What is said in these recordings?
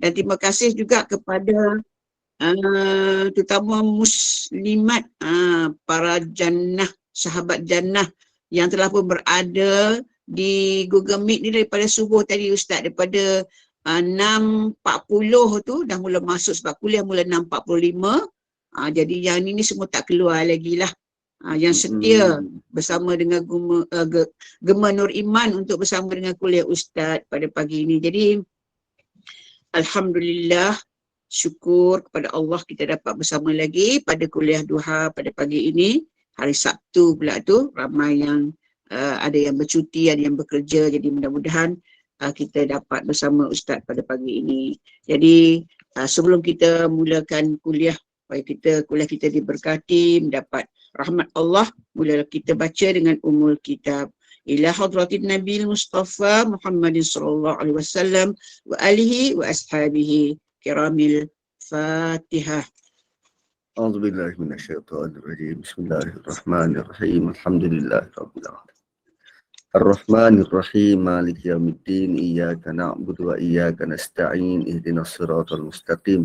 Dan terima kasih juga kepada terutama muslimat, para jannah, sahabat jannah yang telah pun berada di Google Meet ni daripada subuh tadi Ustaz, daripada 6.40 tu dah mula masuk sebab kuliah mula 6.45. Jadi yang ni semua tak keluar lagi lah. Yang setia bersama dengan Gema Nur Iman untuk bersama dengan kuliah Ustaz pada pagi ini. Jadi alhamdulillah, syukur kepada Allah kita dapat bersama lagi pada kuliah duha pada pagi ini. Hari Sabtu pula tu, ramai yang ada yang bercuti, ada yang bekerja. Jadi mudah-mudahan kita dapat bersama Ustaz pada pagi ini. Jadi sebelum kita mulakan kuliah, supaya kuliah kita diberkati, mendapat rahmat Allah, mula kita baca dengan umul kitab. Ila hadratin Nabi Mustafa Muhammadin sallallahu alaihi wasallam wa alihi wa ashabihi kiramil Fatihah. أعوذ بالله من الشيطان الرجيم بسم الله الرحمن الرحيم الحمد لله رب العالمين الرحمن الرحيم مالك يوم الدين إياك نعبد وإياك نستعين اهدنا الصراط المستقيم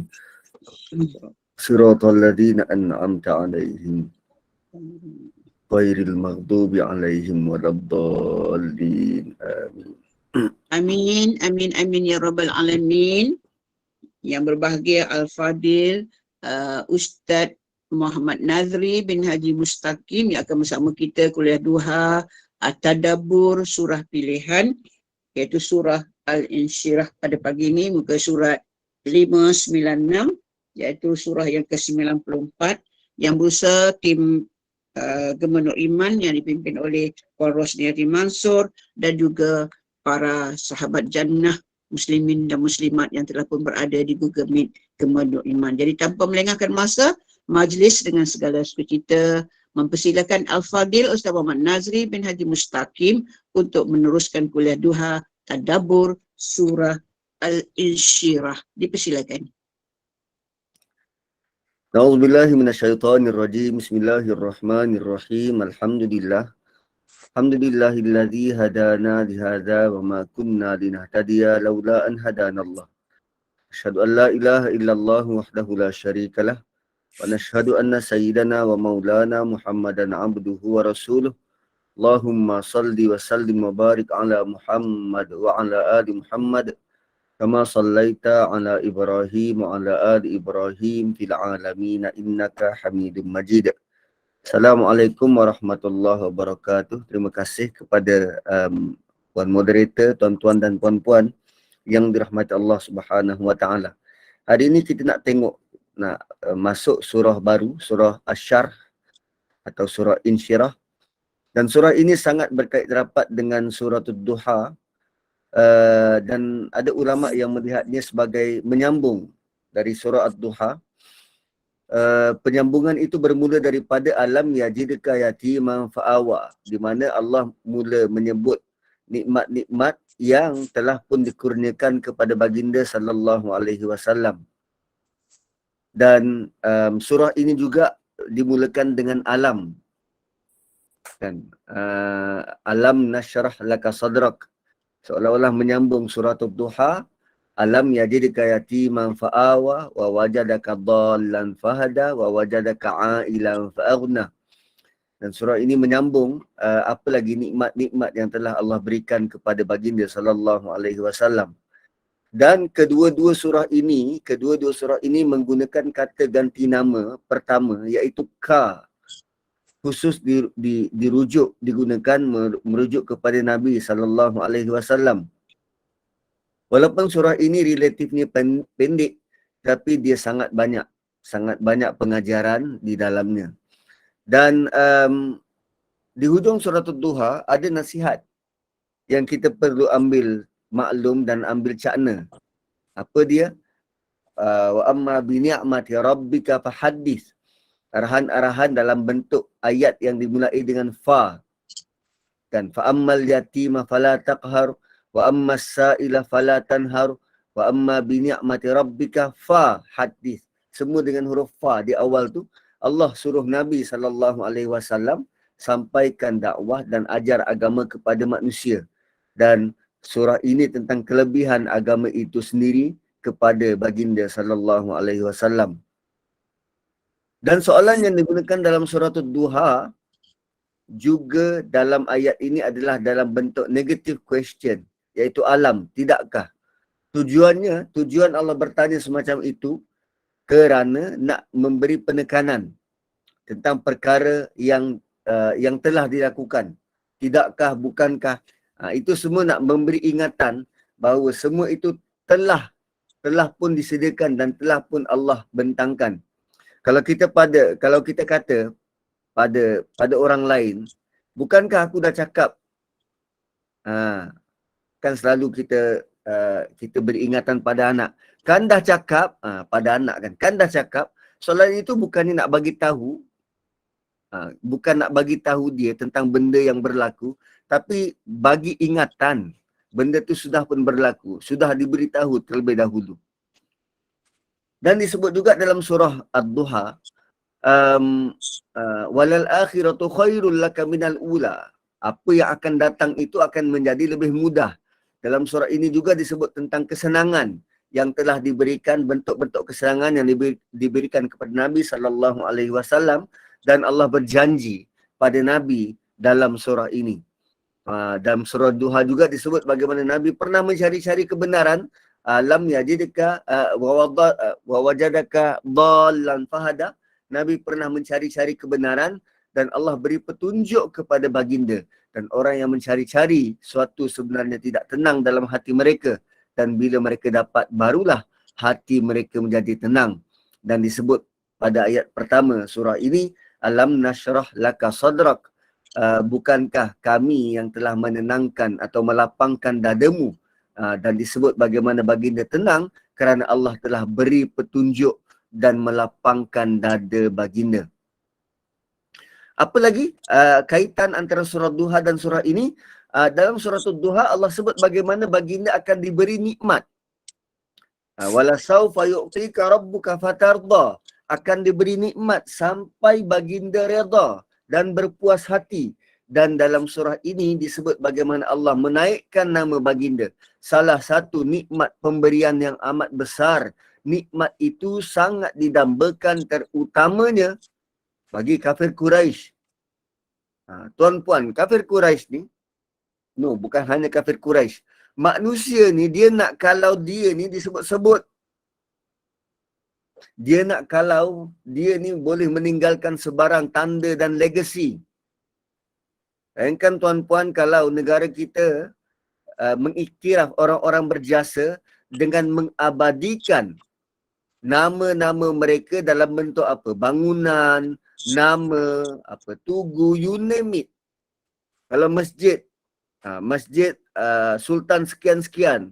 صراط الذين أنعمت عليهم غير المغضوب عليهم ولا الضالين آمين. Amin ya rabbal alamin. Yang berbahagia Al-Fadil Ustaz Muhammad Nazri bin Haji Mustaqim yang akan bersama kita kuliah duha Tadabbur surah pilihan, iaitu surah Al-Insyirah pada pagi ini, muka surat 596, iaitu surah yang ke-94 yang berusaha tim Gema Nur Iman yang dipimpin oleh Puan Rosniati Mansur dan juga para sahabat jannah muslimin dan muslimat yang telah pun berada di Google Meet Gema Nur Iman. Jadi tanpa melengahkan masa, majlis dengan segala sukacita mempersilakan Al-Fadil Ustaz Muhammad Nazri bin Haji Mustaqim untuk meneruskan kuliah duha Tadabbur surah Al-Insyirah. Dipersilakan. أعوذ بالله من الشيطان الرجيم بسم الله الرحمن الرحيم الحمد لله الذي هدانا لهذا وما كنا لنهتدي لولا أن هدانا الله أشهد أن لا إله إلا الله وحده لا شريك له ونشهد أن سيدنا ومولانا محمدا عبده ورسوله اللهم صل وسلم وبارك على محمد وعلى آل محمد كما صليت على إبراهيم وعلى آل إبراهيم في العالمين إنك حميد مجيد. Assalamualaikum warahmatullahi wabarakatuh. Terima kasih kepada puan moderator, tuan-tuan dan puan-puan yang dirahmati Allah Subhanahu wa taala. Hari ini kita nak tengok masuk surah baru, surah Asy-Syarh atau surah Insyirah. Dan surah ini sangat berkait rapat dengan surah Ad-Duha. Dan ada ulama yang melihatnya sebagai menyambung dari surah Ad-Duha. Penyambungan itu bermula daripada alam yajidka yatiman fa'awa, di mana Allah mula menyebut nikmat-nikmat yang telah pun dikurniakan kepada baginda sallallahu alaihi wasallam. Dan surah ini juga dimulakan dengan alam, kan? Alam nasyrah laka sadrak, seolah-olah menyambung surah Ad-Duha. Alam yajidka yatiman fa'awa wa wajadaka dhallan fahada wa wajadaka ailan fa'aghna. Dan surah ini menyambung apa lagi nikmat-nikmat yang telah Allah berikan kepada baginda sallallahu alaihi wasallam. Dan kedua-dua surah ini menggunakan kata ganti nama pertama, iaitu ka, khusus digunakan merujuk kepada Nabi sallallahu alaihi wasallam. Walaupun surah ini relatifnya pendek, tapi dia sangat banyak pengajaran di dalamnya. Dan di hujung surah Ad-Duha ada nasihat yang kita perlu ambil maklum dan ambil cakna. Apa dia? Wa amma bi ni'mati rabbika fahaddits. Arahan-arahan dalam bentuk ayat yang dimulai dengan fa. Kan, fa ammal yatima fala taqhar wa ammas sa'ila fala tanhar wa amma bi ni'mati rabbika fa hadis. Semua dengan huruf fa di awal tu. Allah suruh Nabi sallallahu alaihi wasallam sampaikan dakwah dan ajar agama kepada manusia. Dan surah ini tentang kelebihan agama itu sendiri, kepada baginda sallallahu alaihi wasallam. Dan soalan yang digunakan dalam surah Ad-Duha juga dalam ayat ini adalah dalam bentuk negative question, iaitu alam, tidakkah? Tujuan Allah bertanya semacam itu kerana nak memberi penekanan tentang perkara yang telah dilakukan. Tidakkah, bukankah? Itu semua nak memberi ingatan bahawa semua itu telah pun disediakan dan telah pun Allah bentangkan. Kalau kita kata pada orang lain, bukankah aku dah cakap? Kan selalu kita beri ingatan pada anak. Kan dah cakap, pada anak kan dah cakap. Soalan itu bukannya nak bagi tahu, bukan nak bagi tahu dia tentang benda yang berlaku, tapi bagi ingatan. Benda tu sudah pun berlaku, sudah diberitahu terlebih dahulu. Dan disebut juga dalam surah Ad-Duha, walal akhiratu khairul laka minal ula. Apa yang akan datang itu akan menjadi lebih mudah. Dalam surah ini juga disebut tentang kesenangan yang telah diberikan, bentuk-bentuk kesenangan yang diberikan kepada Nabi sallallahu alaihi wasallam, dan Allah berjanji pada Nabi dalam surah ini. Dalam surah Duha juga disebut bagaimana Nabi pernah mencari-cari kebenaran. Lam yajidka wa wajadaka dhallan fahada. Nabi pernah mencari-cari kebenaran dan Allah beri petunjuk kepada baginda. Dan orang yang mencari-cari suatu sebenarnya tidak tenang dalam hati mereka. Dan bila mereka dapat, barulah hati mereka menjadi tenang. Dan disebut pada ayat pertama surah ini, alam nashrah laka sadrak. Bukankah kami yang telah menenangkan atau melapangkan dadamu? Dan disebut bagaimana baginda tenang kerana Allah telah beri petunjuk dan melapangkan dada baginda. Apa lagi kaitan antara surah Duha dan surah ini? Dalam surah Duha Allah sebut bagaimana baginda akan diberi nikmat. Wala saufa yu'tika rabbuka fatarda. Akan diberi nikmat sampai baginda redha dan berpuas hati. Dan dalam surah ini disebut bagaimana Allah menaikkan nama baginda. Salah satu nikmat pemberian yang amat besar. Nikmat itu sangat didambakan terutamanya bagi kafir Quraisy. Tuan-puan, kafir Quraisy ni, bukan hanya kafir Quraisy. Manusia ni dia nak kalau dia ni disebut-sebut. Dia nak kalau dia ni boleh meninggalkan sebarang tanda dan legasi. Bayangkan tuan-puan kalau negara kita mengiktiraf orang-orang berjasa dengan mengabadikan nama-nama mereka dalam bentuk apa? Bangunan, nama, tugu, you name it. Kalau masjid, masjid Sultan sekian-sekian,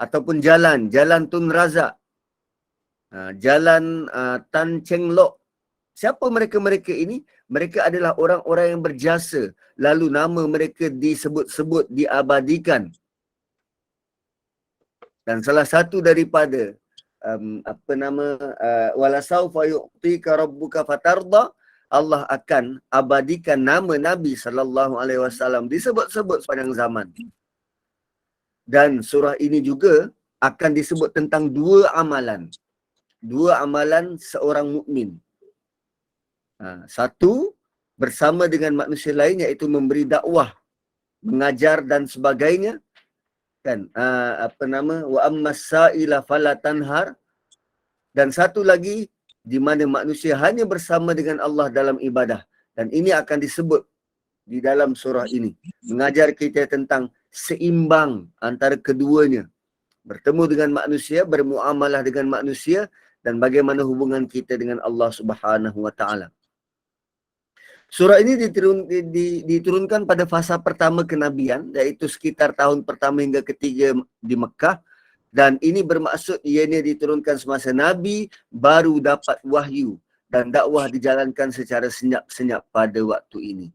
ataupun jalan Tun Razak, jalan Tan Cheng Lock. Siapa mereka-mereka ini? Mereka adalah orang-orang yang berjasa. Lalu nama mereka disebut-sebut, diabadikan. Dan salah satu daripada wala saufa yu'tika rabbuka fatarda, Allah akan abadikan nama Nabi sallallahu alaihi wasallam disebut-sebut sepanjang zaman. Dan surah ini juga akan disebut tentang dua amalan seorang mukmin. Satu bersama dengan manusia lain, iaitu memberi dakwah, mengajar dan sebagainya. Kan wa ammas sa'ila fala tanhar. Dan satu lagi di mana manusia hanya bersama dengan Allah dalam ibadah. Dan ini akan disebut di dalam surah ini, mengajar kita tentang seimbang antara keduanya, bertemu dengan manusia, bermuamalah dengan manusia, dan bagaimana hubungan kita dengan Allah Subhanahu wa taala. Surah ini diturunkan pada fasa pertama kenabian, iaitu sekitar tahun pertama hingga ketiga di Mekah. Dan ini bermaksud ianya diturunkan semasa Nabi baru dapat wahyu dan dakwah dijalankan secara senyap-senyap pada waktu ini.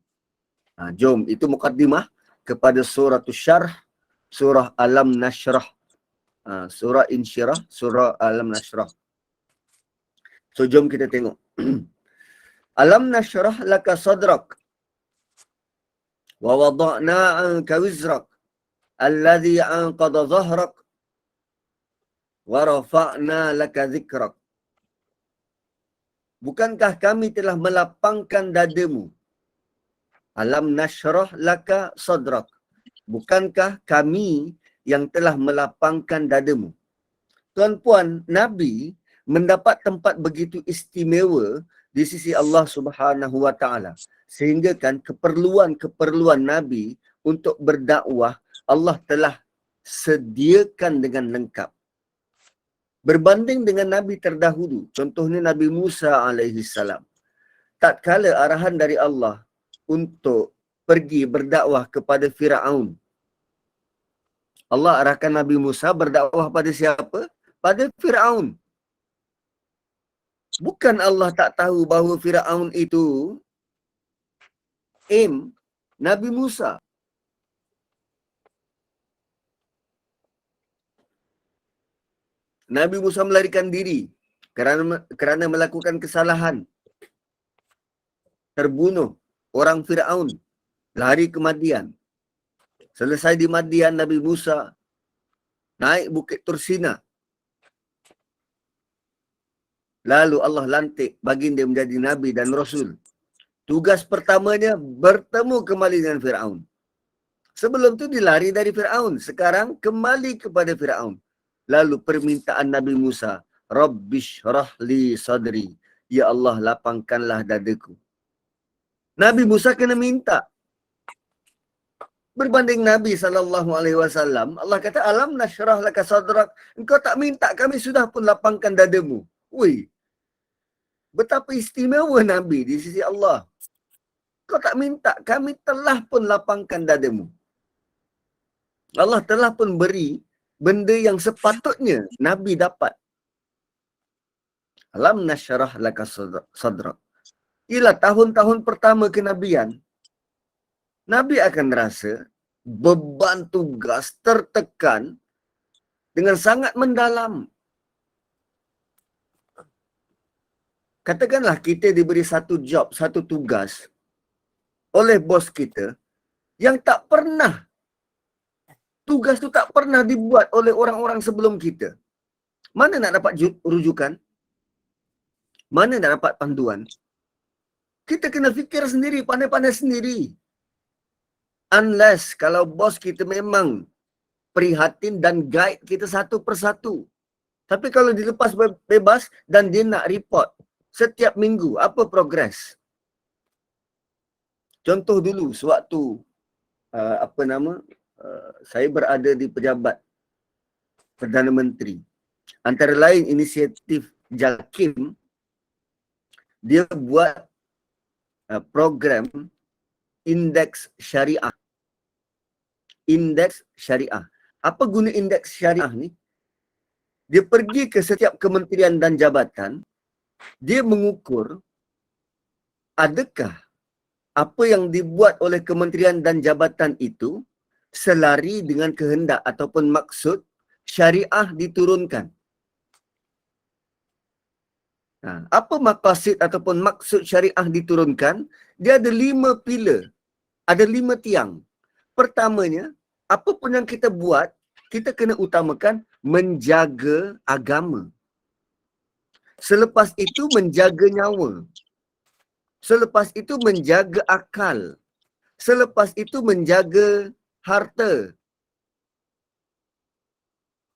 Jom, itu mukaddimah kepada surah Syarh, surah Alam Nashrah, surah Insyirah, surah Alam Nashrah. So jom kita tengok. Alam nashrah laka sadrak wa wada'na anka wizrak alladhi anqadha dhahrak wa rafa'na laka dzikrak. Bukankah kami telah melapangkan dadamu? Alam nashrah laka sadrak. Bukankah kami yang telah melapangkan dadamu? Tuan-puan, Nabi mendapat tempat begitu istimewa di sisi Allah Subhanahu wa taala. Sehingga kan keperluan-keperluan Nabi untuk berdakwah Allah telah sediakan dengan lengkap. Berbanding dengan Nabi terdahulu, contohnya Nabi Musa alaihi salam. Tatkala arahan dari Allah untuk pergi berdakwah kepada Firaun, Allah arahkan Nabi Musa berdakwah pada siapa? Pada Firaun. Bukan Allah tak tahu bahawa Firaun itu aim Nabi Musa. Nabi Musa melarikan diri kerana melakukan kesalahan. Terbunuh orang Firaun, lari ke Madian. Selesai di Madian, Nabi Musa naik Bukit Tursina. Lalu Allah lantik baginda menjadi Nabi dan Rasul. Tugas pertamanya bertemu kembali dengan Firaun. Sebelum tu dilari dari Firaun. Sekarang kembali kepada Firaun. Lalu permintaan Nabi Musa, Rabbishrah li sadri. Ya Allah, lapangkanlah dadaku. Nabi Musa kena minta. Berbanding Nabi SAW, Allah kata, alam nashrah laka sadrak. Engkau tak minta, kami sudah pun lapangkan dadamu. Wih, betapa istimewa Nabi di sisi Allah. Kau tak minta, kami telah pun lapangkan dadamu. Allah telah pun beri benda yang sepatutnya Nabi dapat. Alam nashrah laka sadrak. Ialah tahun-tahun pertama kenabian, Nabi akan rasa beban tugas tertekan dengan sangat mendalam. Katakanlah kita diberi satu job, satu tugas oleh bos kita yang tak pernah, tugas tu tak pernah dibuat oleh orang-orang sebelum kita. Mana nak dapat rujukan? Mana nak dapat panduan? Kita kena fikir sendiri, pandai-pandai sendiri. Unless kalau bos kita memang prihatin dan guide kita satu persatu. Tapi kalau dilepas bebas dan dia nak report setiap minggu, apa progres? Contoh dulu, sewaktu saya berada di pejabat Perdana Menteri. Antara lain inisiatif JAKIM, dia buat program indeks syariah. Indeks syariah. Apa guna indeks syariah ni? Dia pergi ke setiap kementerian dan jabatan, dia mengukur adakah apa yang dibuat oleh kementerian dan jabatan itu selari dengan kehendak ataupun maksud syariah diturunkan. Apa maqasid ataupun maksud syariah diturunkan? Dia ada 5 pilar. Ada 5 tiang. Pertamanya, apa pun yang kita buat, kita kena utamakan menjaga agama. Selepas itu menjaga nyawa. Selepas itu menjaga akal. Selepas itu menjaga harta.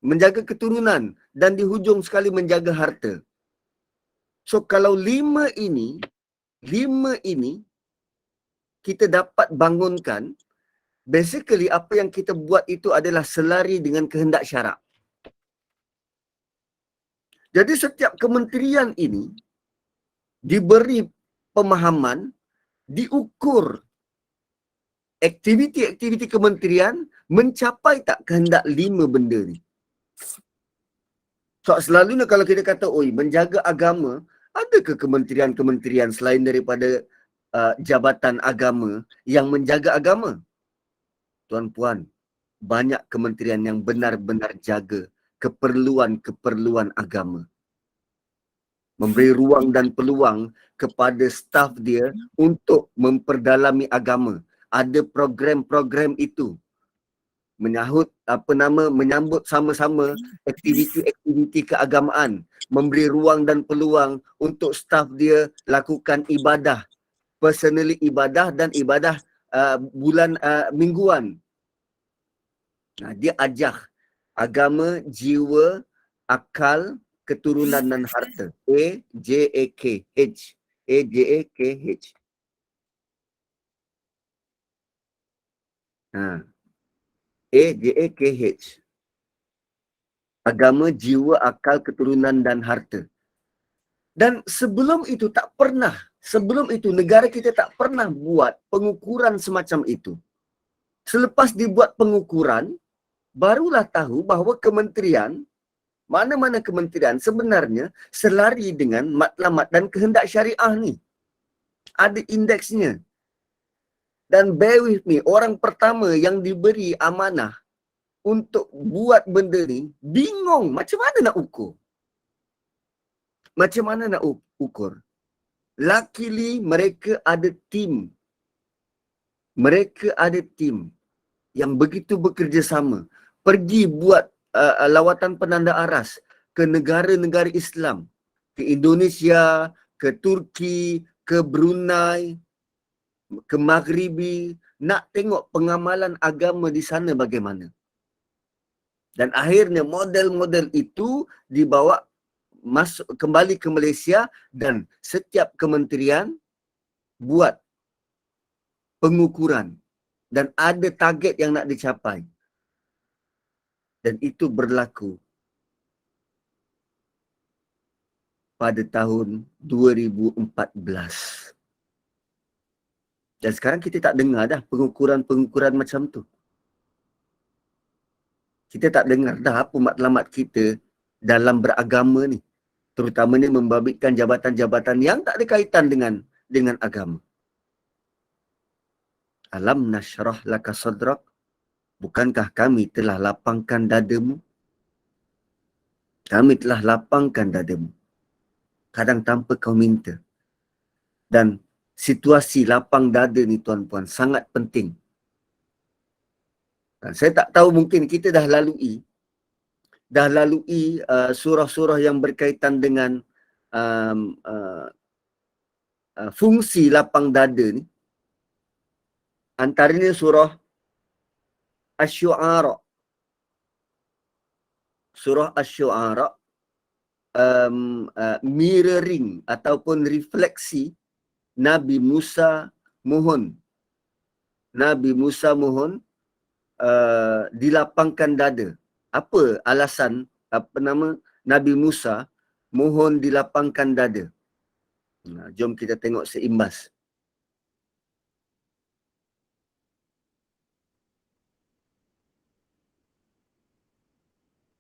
Menjaga keturunan. Dan di hujung sekali menjaga harta. So kalau 5 ini kita dapat bangunkan, basically apa yang kita buat itu adalah selari dengan kehendak syarak. Jadi setiap kementerian ini diberi pemahaman, diukur aktiviti-aktiviti kementerian mencapai tak kehendak 5 benda ni. So selalunya kalau kita kata, oi, menjaga agama, adakah kementerian-kementerian selain daripada jabatan agama yang menjaga agama? Tuan-puan, banyak kementerian yang benar-benar jaga keperluan-keperluan agama. Memberi ruang dan peluang kepada staf dia untuk memperdalami agama. Ada program-program itu. menyambut sama-sama aktiviti-aktiviti keagamaan, memberi ruang dan peluang untuk staf dia lakukan ibadah, personally ibadah dan ibadah mingguan. Dia ajak agama, jiwa, akal, keturunan dan harta. AJAKH. AJAKH. AJAKH. Agama, jiwa, akal, keturunan dan harta. Dan sebelum itu negara kita tak pernah buat pengukuran semacam itu. Selepas dibuat pengukuran, barulah tahu bahawa kementerian, mana-mana kementerian sebenarnya selari dengan matlamat dan kehendak syariah ni. Ada indeksnya. Dan bear with me, orang pertama yang diberi amanah untuk buat benda ni, bingung macam mana nak ukur. Macam mana nak ukur. Luckily, mereka ada tim. Mereka ada tim yang begitu bekerjasama. Pergi buat lawatan penanda aras ke negara-negara Islam. Ke Indonesia, ke Turki, ke Brunei, ke Maghribi. Nak tengok pengamalan agama di sana bagaimana. Dan akhirnya model-model itu dibawa masuk kembali ke Malaysia dan setiap kementerian buat pengukuran dan ada target yang nak dicapai. Dan itu berlaku pada tahun 2014. Dan sekarang kita tak dengar dah pengukuran-pengukuran macam tu. Kita tak dengar dah apa matlamat kita dalam beragama ni. Terutamanya membabitkan jabatan-jabatan yang tak ada kaitan dengan agama. Alam nashrah laka sadrak. Bukankah kami telah lapangkan dadamu? Kami telah lapangkan dadamu. Kadang tanpa kau minta. Dan situasi lapang dada ni tuan-puan sangat penting. Dan saya tak tahu, mungkin kita dah lalui surah-surah yang berkaitan dengan fungsi lapang dada ni. Antaranya surah Asy-Syu'ara. Surah Asy-Syu'ara mirroring ataupun refleksi Nabi Musa mohon. Nabi Musa mohon dilapangkan dada. Apa alasan Nabi Musa mohon dilapangkan dada? Jom kita tengok seimbas.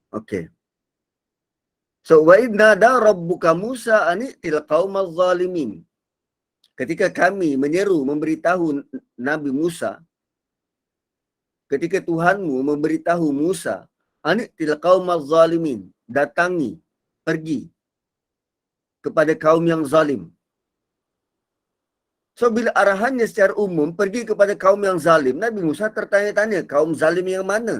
Okey. So wa idna da rabbuka Musa ani'til qaumaz zalimin. Ketika kami menyeru, memberitahu Nabi Musa, ketika Tuhanmu memberitahu Musa, ani'til qaumaz zalimin, datangi, pergi kepada kaum yang zalim. So bila arahannya secara umum pergi kepada kaum yang zalim, Nabi Musa tertanya-tanya, kaum zalim yang mana?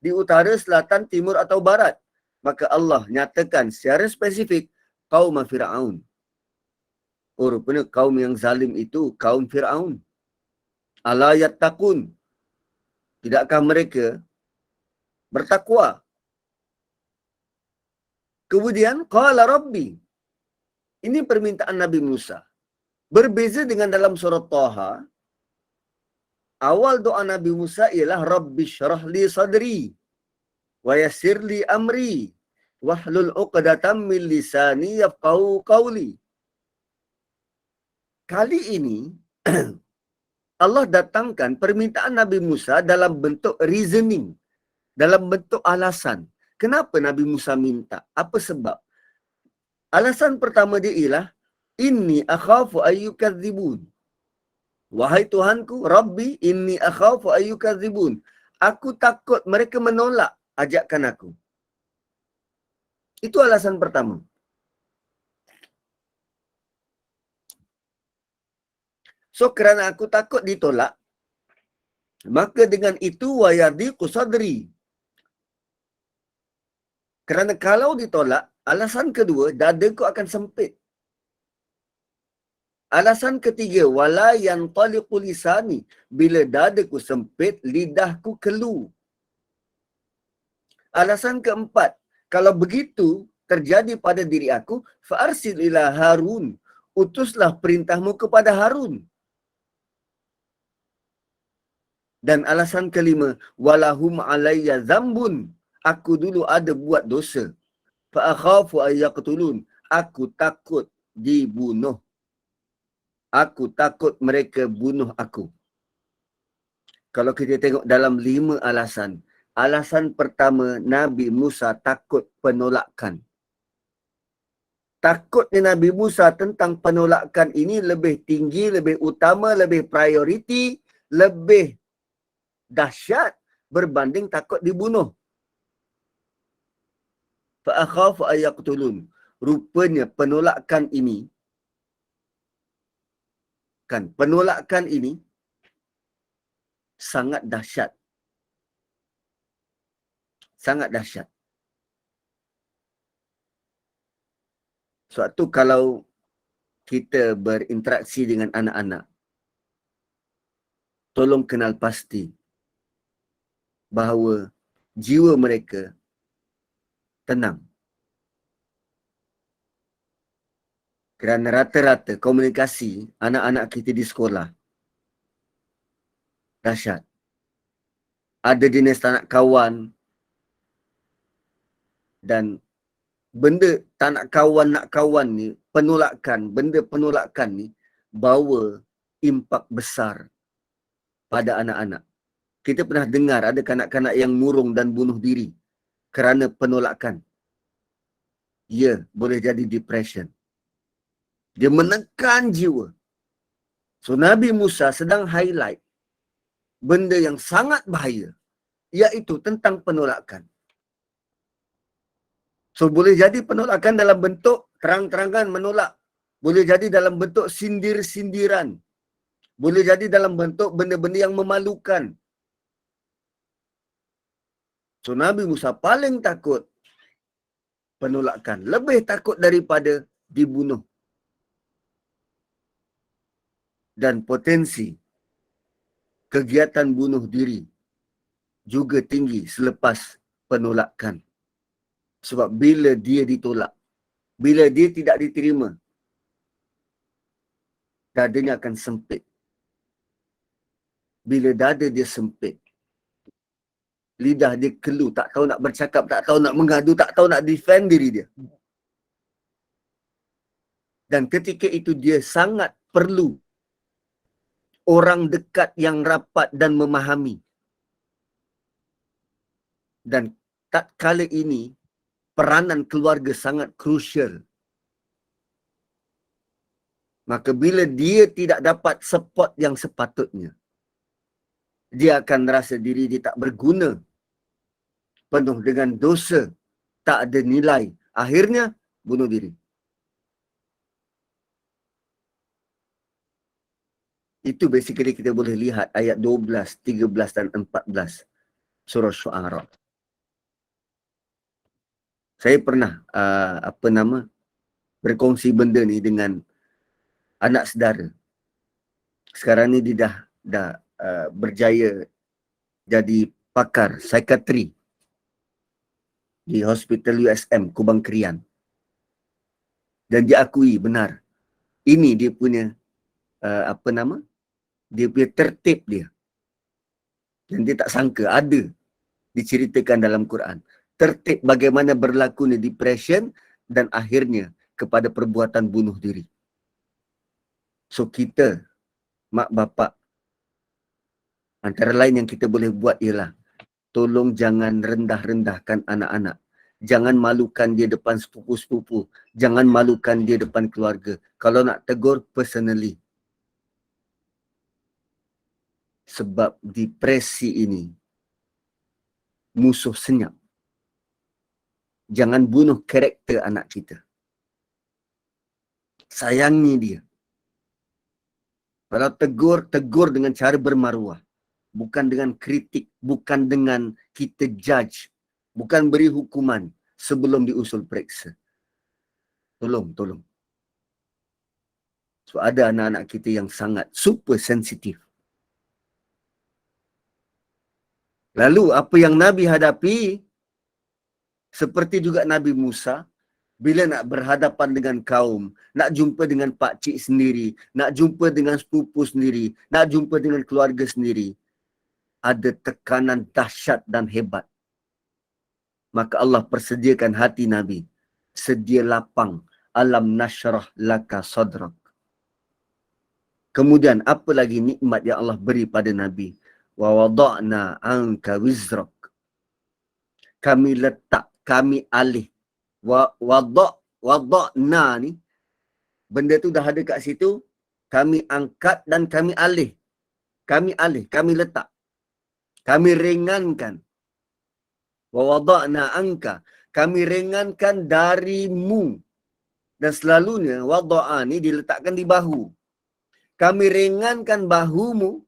Di utara, selatan, timur atau barat? Maka Allah nyatakan secara spesifik, kaum Fir'aun. Oh, rupanya kaum yang zalim itu kaum Fir'aun. Ala yattaqun. Tidakkah mereka bertakwa? Kemudian, qala rabbi. Ini permintaan Nabi Musa. Berbeza dengan dalam surat Taha, awal doa Nabi Musa ialah Rabbi syrah li sadri wa yassir li amri wahlul 'uqdatam min lisani yafqahu qawli. Kali ini Allah datangkan permintaan Nabi Musa dalam bentuk reasoning, dalam bentuk alasan. Kenapa Nabi Musa minta? Apa sebab? Alasan pertama dia ialah inni akhafu ayyukadzibun. Wahai Tuhanku, Rabbi, inni akhafu ayyukadzibun. Aku takut mereka menolak ajakan aku. Itu alasan pertama. So, kerana aku takut ditolak, Maka dengan itu wayadiqu sadri. Kerana kalau ditolak, alasan kedua, dadaku akan sempit. Alasan ketiga, wala yantaliqu lisani. Bila dadaku sempit, lidahku kelu. Alasan keempat, kalau begitu terjadi pada diri aku, fa'arsil ila Harun. Utuslah perintahmu kepada Harun. Dan alasan kelima, walahum alayya zambun. Aku dulu ada buat dosa. Fa'akhafu ayyaqtulun. Aku takut dibunuh. Aku takut mereka bunuh aku. Kalau kita tengok dalam 5 alasan. Alasan pertama, Nabi Musa takut penolakan. Takutnya Nabi Musa tentang penolakan ini lebih tinggi, lebih utama, lebih prioriti, lebih dahsyat berbanding takut dibunuh. Fa'akhafu ayyaqtulun. Rupanya penolakan ini, penolakan ini sangat dahsyat. Sangat dahsyat. Sebab tu kalau kita berinteraksi dengan anak-anak, tolong kenal pasti bahawa jiwa mereka tenang. Kerana rata-rata komunikasi anak-anak kita di sekolah dahsyat. Ada jenis tak nak kawan dan benda tak nak kawan ni, benda penolakan ni bawa impak besar pada anak-anak. Kita pernah dengar ada kanak-kanak yang murung dan bunuh diri kerana penolakan. Ya, boleh jadi depression. Dia menekan jiwa. So Nabi Musa sedang highlight benda yang sangat bahaya, iaitu tentang penolakan. So boleh jadi penolakan dalam bentuk terang-terangan menolak. Boleh jadi dalam bentuk sindir-sindiran. Boleh jadi dalam bentuk benda-benda yang memalukan. So Nabi Musa paling takut penolakan. Lebih takut daripada dibunuh. Dan potensi kegiatan bunuh diri juga tinggi selepas penolakan. Sebab bila dia ditolak, bila dia tidak diterima, dadanya akan sempit. Bila dada dia sempit, lidah dia kelu, tak tahu nak bercakap, tak tahu nak mengadu, tak tahu nak defend diri dia. Dan ketika itu dia sangat perlu orang dekat yang rapat dan memahami. Dan tatkala ini, peranan keluarga sangat krusial. Maka bila dia tidak dapat support yang sepatutnya, dia akan rasa diri dia tak berguna, penuh dengan dosa, tak ada nilai. Akhirnya, bunuh diri. Itu basically kita boleh lihat ayat 12, 13 dan 14 surah Syu'ara. Saya pernah berkongsi benda ni dengan anak saudara. Sekarang ni dia dah berjaya jadi pakar psikiatri di Hospital USM Kubang Krian. Dan dia akui benar, ini dia punya dia punya tertib dia. Dan dia tak sangka ada diceritakan dalam Quran. Tertib bagaimana berlakunya depression dan akhirnya kepada perbuatan bunuh diri. So kita, mak bapak, antara lain yang kita boleh buat ialah tolong jangan rendah-rendahkan anak-anak. Jangan malukan dia depan sepupu-sepupu. Jangan malukan dia depan keluarga. Kalau nak tegur, personally. Sebab depresi ini musuh senyap. Jangan bunuh karakter anak kita. Sayangi dia. Kalau tegur, tegur dengan cara bermaruah. bukan dengan kritik, bukan dengan kita judge, bukan beri hukuman sebelum diusul periksa. Tolong. So ada anak-anak kita yang sangat super sensitif. Lalu apa yang Nabi hadapi, seperti juga Nabi Musa, bila nak berhadapan dengan kaum, nak jumpa dengan pakcik sendiri, nak jumpa dengan sepupu sendiri, nak jumpa dengan keluarga sendiri, ada tekanan dahsyat dan hebat. Maka Allah persediakan hati Nabi. Sedia lapang. Alam nashrah laka sadrak. Kemudian apa lagi nikmat yang Allah beri pada Nabi? Wa wada'na anka wizrak. Kami letak, kami alih. Wada'na ni, benda tu dah ada kat situ, kami angkat dan kami alih. Kami letak. Kami ringankan. Wa wada'na anka. Kami ringankan darimu. Dan selalunya wada'a ni diletakkan di bahu. Kami ringankan bahumu.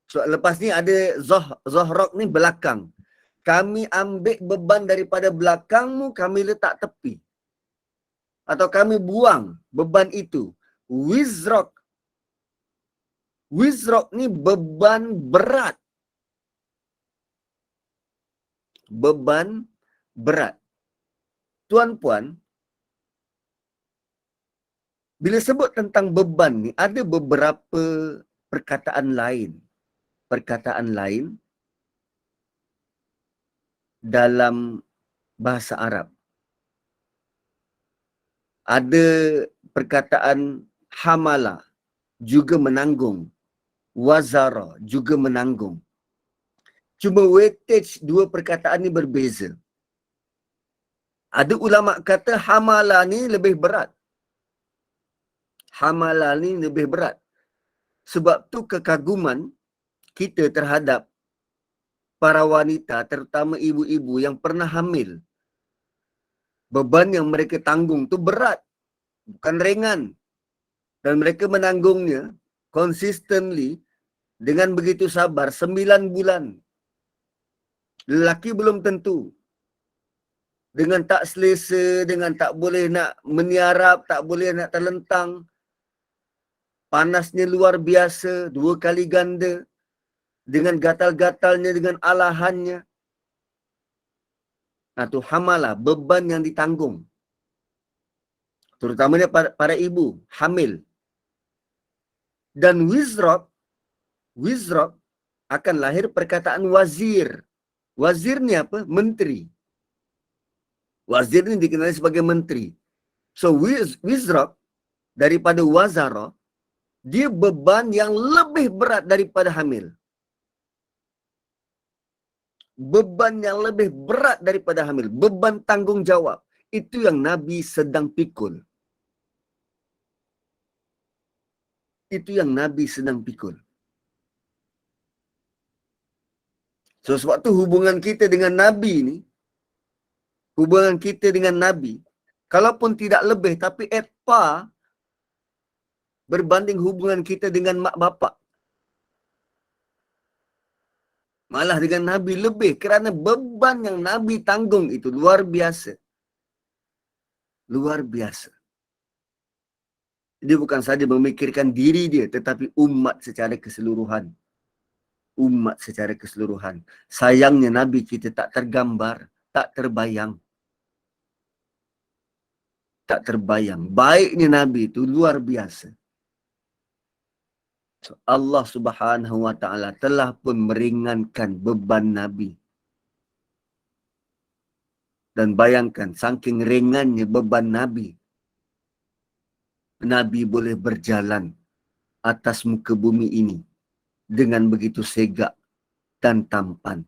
So, lepas ni ada zahrak ni belakang. Kami ambil beban daripada belakangmu, kami letak tepi. Atau kami buang beban itu. Wizrak. Wizrak ni beban berat. Beban berat. Tuan-puan, bila sebut tentang beban ni, ada beberapa perkataan lain dalam bahasa Arab. Ada perkataan hamala, juga menanggung. Wazara, juga menanggung. Cuma weightage dua perkataan ni berbeza. Ada ulama kata hamala ni lebih berat. Hamala ni lebih berat. Sebab tu kekaguman kita terhadap para wanita, terutama ibu-ibu yang pernah hamil. Beban yang mereka tanggung tu berat, bukan ringan. Dan mereka menanggungnya consistently dengan begitu sabar 9 bulan. Lelaki belum tentu. Dengan tak selesa, dengan tak boleh nak meniarap, tak boleh nak terlentang. Panasnya luar biasa, 2 kali ganda. Dengan gatal-gatalnya, dengan alahannya. Nah, tu hamalah, beban yang ditanggung. Terutamanya para ibu, hamil. Dan wizrak akan lahir perkataan wazir. Wazir ni apa? Menteri. Wazir ni dikenali sebagai menteri. So, wizrak daripada wazara, dia beban yang lebih berat daripada hamil. Beban yang lebih berat daripada hamil. Beban tanggungjawab. Itu yang Nabi sedang pikul. Itu yang Nabi sedang pikul. So, sebab tu hubungan kita dengan Nabi ni, hubungan kita dengan Nabi, kalaupun tidak lebih, tapi at par berbanding hubungan kita dengan mak bapak. Malah dengan Nabi lebih, kerana beban yang Nabi tanggung itu luar biasa. Luar biasa. Dia bukan saja memikirkan diri dia, tetapi umat secara keseluruhan. Umat secara keseluruhan. Sayangnya Nabi kita tak tergambar, tak terbayang. Tak terbayang. Baiknya Nabi itu luar biasa. So, Allah Subhanahu wa taala telah pun meringankan beban Nabi. Dan bayangkan saking ringannya beban Nabi, Nabi boleh berjalan atas muka bumi ini dengan begitu segak dan tampan.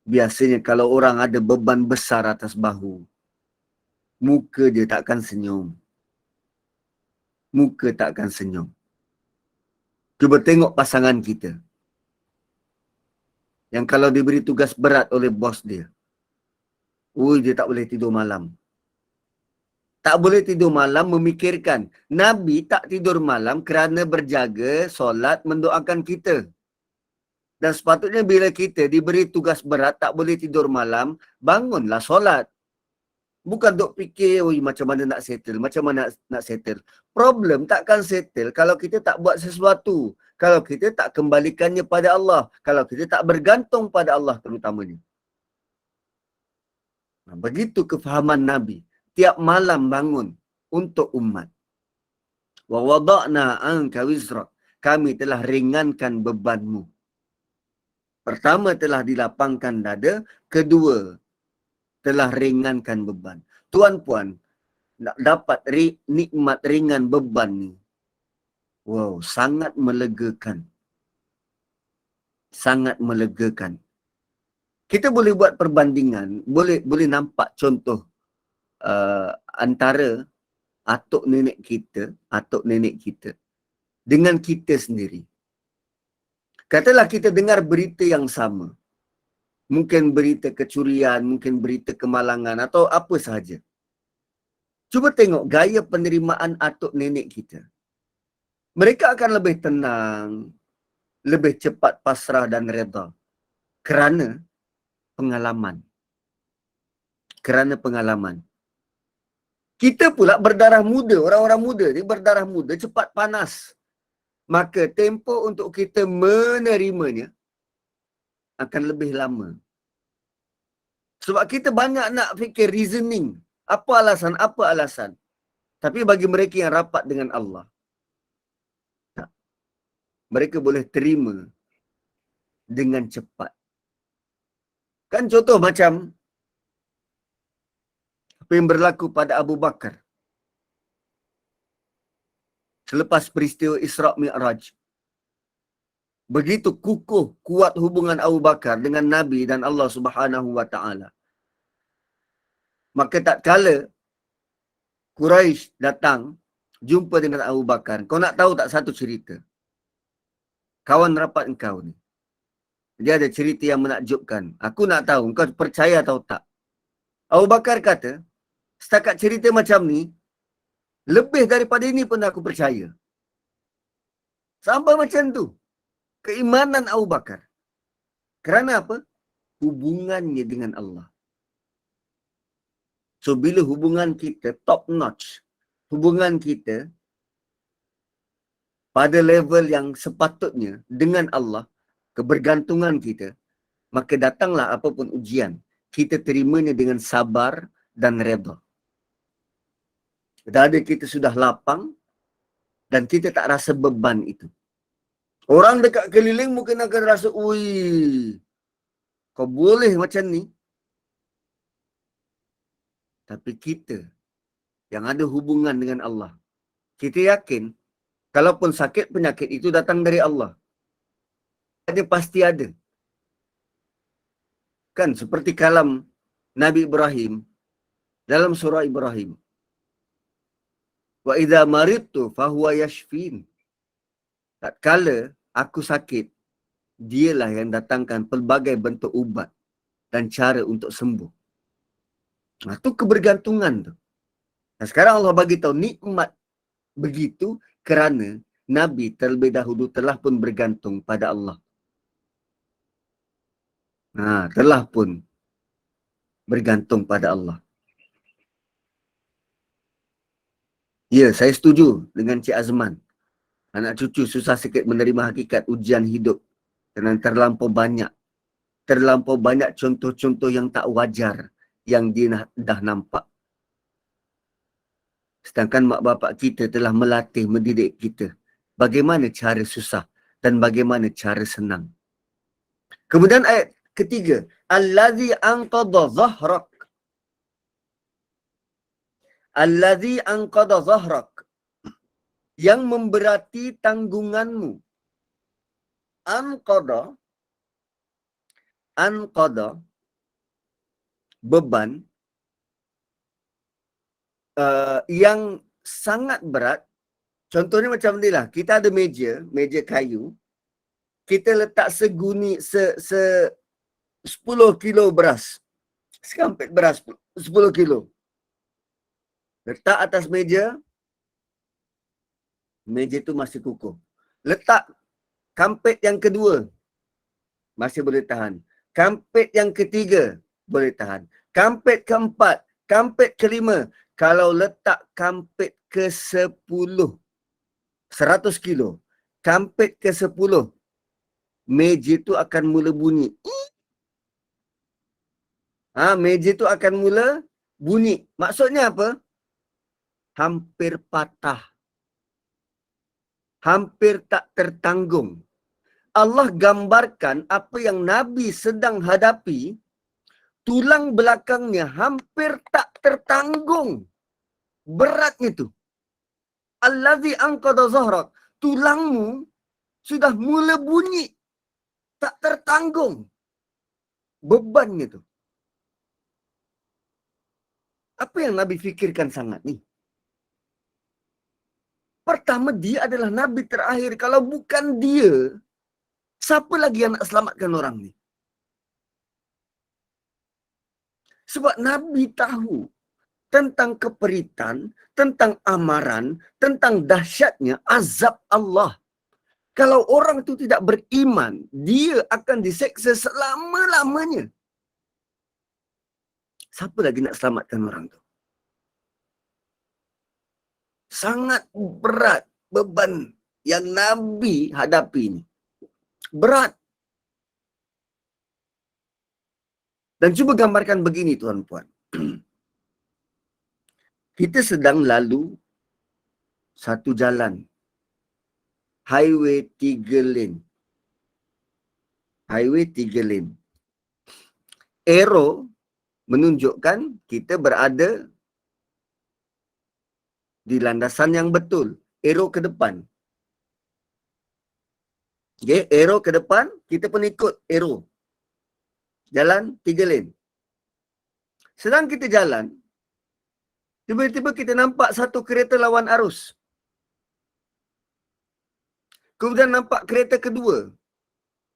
Biasanya kalau orang ada beban besar atas bahu, muka dia takkan senyum. Muka takkan senyum. Cuba tengok pasangan kita. Yang kalau diberi tugas berat oleh bos dia, dia tak boleh tidur malam. Tak boleh tidur malam memikirkan. Nabi tak tidur malam kerana berjaga, solat, mendoakan kita. Dan sepatutnya bila kita diberi tugas berat, tak boleh tidur malam, bangunlah solat. Bukan duk fikir, oi macam mana nak settle, macam mana nak settle. Problem takkan settle kalau kita tak buat sesuatu. Kalau kita tak kembalikannya pada Allah. Kalau kita tak bergantung pada Allah terutamanya. Nah, begitu kefahaman Nabi. Tiap malam bangun untuk umat. Wa wada'na anka wizrak. Kami telah ringankan bebanmu. Pertama, telah dilapangkan dada. Kedua, telah ringankan beban. Tuan-puan, nak dapat nikmat ringan beban ni. Wow, sangat melegakan. Sangat melegakan. Kita boleh buat perbandingan, boleh nampak contoh antara atuk nenek kita dengan kita sendiri. Katalah kita dengar berita yang sama. Mungkin berita kecurian, mungkin berita kemalangan atau apa sahaja. Cuba tengok gaya penerimaan atuk nenek kita. Mereka akan lebih tenang, lebih cepat pasrah dan reda. Kerana pengalaman. Kerana pengalaman. Kita pula berdarah muda, orang-orang muda ni berdarah muda, cepat panas. Maka tempoh untuk kita menerimanya akan lebih lama. Sebab kita banyak nak fikir reasoning. Apa alasan, apa alasan. Tapi bagi mereka yang rapat dengan Allah, mereka boleh terima dengan cepat. Kan contoh macam apa yang berlaku pada Abu Bakar selepas peristiwa Isra' Mi'raj. Begitu kukuh, kuat hubungan Abu Bakar dengan Nabi dan Allah Subhanahu wa Ta'ala. Maka tak kala Quraisy datang jumpa dengan Abu Bakar. Kau nak tahu tak satu cerita? Kawan rapat engkau ni, dia ada cerita yang menakjubkan. Aku nak tahu engkau percaya atau tak. Abu Bakar kata, setakat cerita macam ni, lebih daripada ini pun aku percaya. Sampai macam tu. Keimanan Abu Bakar. Kerana apa? Hubungannya dengan Allah. So, bila hubungan kita top notch, hubungan kita pada level yang sepatutnya dengan Allah, kebergantungan kita, maka datanglah apapun ujian, kita terimanya dengan sabar dan redha. Dada kita sudah lapang dan kita tak rasa beban itu. Orang dekat keliling mungkin akan rasa, ui, kau boleh macam ni. Tapi kita yang ada hubungan dengan Allah, kita yakin, kalaupun sakit penyakit itu datang dari Allah. Ada pasti ada. Kan seperti kalam Nabi Ibrahim dalam surah Ibrahim. Wa idza maridtu fahuwa yashfin. Tatkala aku sakit, dialah yang datangkan pelbagai bentuk ubat dan cara untuk sembuh. Nah, itu kebergantungan tu. Nah, sekarang Allah bagi tahu nikmat begitu kerana Nabi terlebih dahulu telah pun bergantung pada Allah. Nah, telah pun bergantung pada Allah. Ya, saya setuju dengan Cik Azman. Anak cucu susah sikit menerima hakikat ujian hidup kerana terlampau banyak contoh-contoh yang tak wajar yang dia dah nampak. Sedangkan mak bapak kita telah melatih, mendidik kita bagaimana cara susah dan bagaimana cara senang. Kemudian ayat ketiga, allazi anqadha zahrak. Allazi anqadha zahrak, yang memberati tanggunganmu. Anqadha beban yang sangat berat. Contohnya macam ni lah, kita ada meja kayu, kita letak seguni 10 kilo beras, sekampit beras 10 kilo. Letak atas meja, meja itu masih kukuh. Letak kampet yang kedua, masih boleh tahan. Kampet yang ketiga, boleh tahan. Kampet keempat, kampet kelima. Kalau letak kampet ke-10, 100 kilo. Kampet ke-10, meja itu akan mula bunyi. Meja itu akan mula bunyi. Maksudnya apa? Hampir patah. Hampir tak tertanggung. Allah gambarkan apa yang Nabi sedang hadapi, tulang belakangnya hampir tak tertanggung. Beratnya itu. Allazi anqadha zahrak. Tulangmu sudah mula bunyi. Tak tertanggung. Bebannya itu. Apa yang Nabi fikirkan sangat ni? Pertama, dia adalah Nabi terakhir. Kalau bukan dia, siapa lagi yang nak selamatkan orang ni? Sebab Nabi tahu tentang keperitan, tentang amaran, tentang dahsyatnya azab Allah. Kalau orang itu tidak beriman, dia akan diseksa selama-lamanya. Siapa lagi nak selamatkan orang tu? Sangat berat beban yang Nabi hadapi ini. Berat. Dan cuba gambarkan begini tuan-puan. Kita sedang lalu satu jalan. Highway 3 lane. Highway 3 lane. Arrow menunjukkan kita berada di landasan yang betul. Arrow ke depan. Okay, arrow ke depan, kita pun ikut arrow. Jalan 3 lane. Sedang kita jalan, tiba-tiba kita nampak satu kereta lawan arus. Kemudian nampak kereta kedua.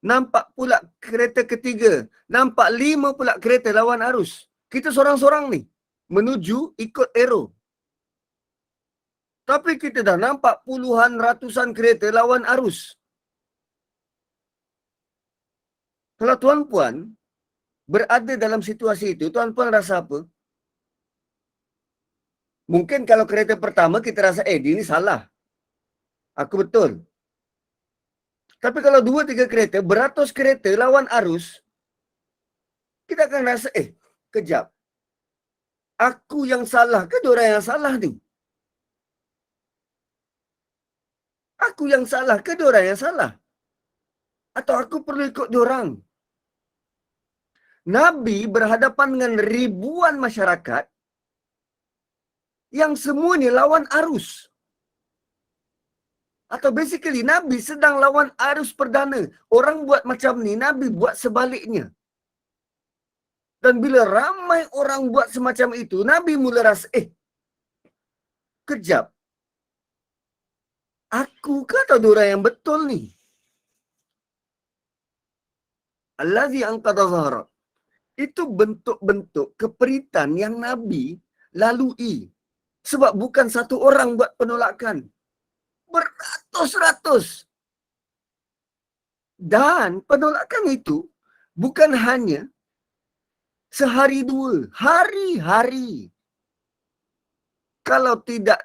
Nampak pula kereta ketiga. Nampak 5 pula kereta lawan arus. Kita sorang-sorang ni menuju ikut arrow. Tapi kita dah nampak puluhan ratusan kereta lawan arus. Kalau tuan-puan berada dalam situasi itu, tuan-puan rasa apa? Mungkin kalau kereta pertama kita rasa, dia ni salah. Aku betul. Tapi kalau 2-3 kereta, beratus kereta lawan arus, kita akan rasa, kejap. Aku yang salah ke diorang yang salah ni? Aku yang salah ke diorang yang salah? Atau aku perlu ikut diorang? Nabi berhadapan dengan ribuan masyarakat yang semuanya lawan arus. Atau basically Nabi sedang lawan arus perdana. Orang buat macam ni, Nabi buat sebaliknya. Dan bila ramai orang buat semacam itu, Nabi mula rasa, kejap. Aku ke atau diorang yang betul ni? Allazi anqadha zahrak. Itu bentuk-bentuk keperitan yang Nabi lalui. Sebab bukan satu orang buat penolakan. Beratus-ratus. Dan penolakan itu bukan hanya sehari dua, hari-hari. Kalau tidak,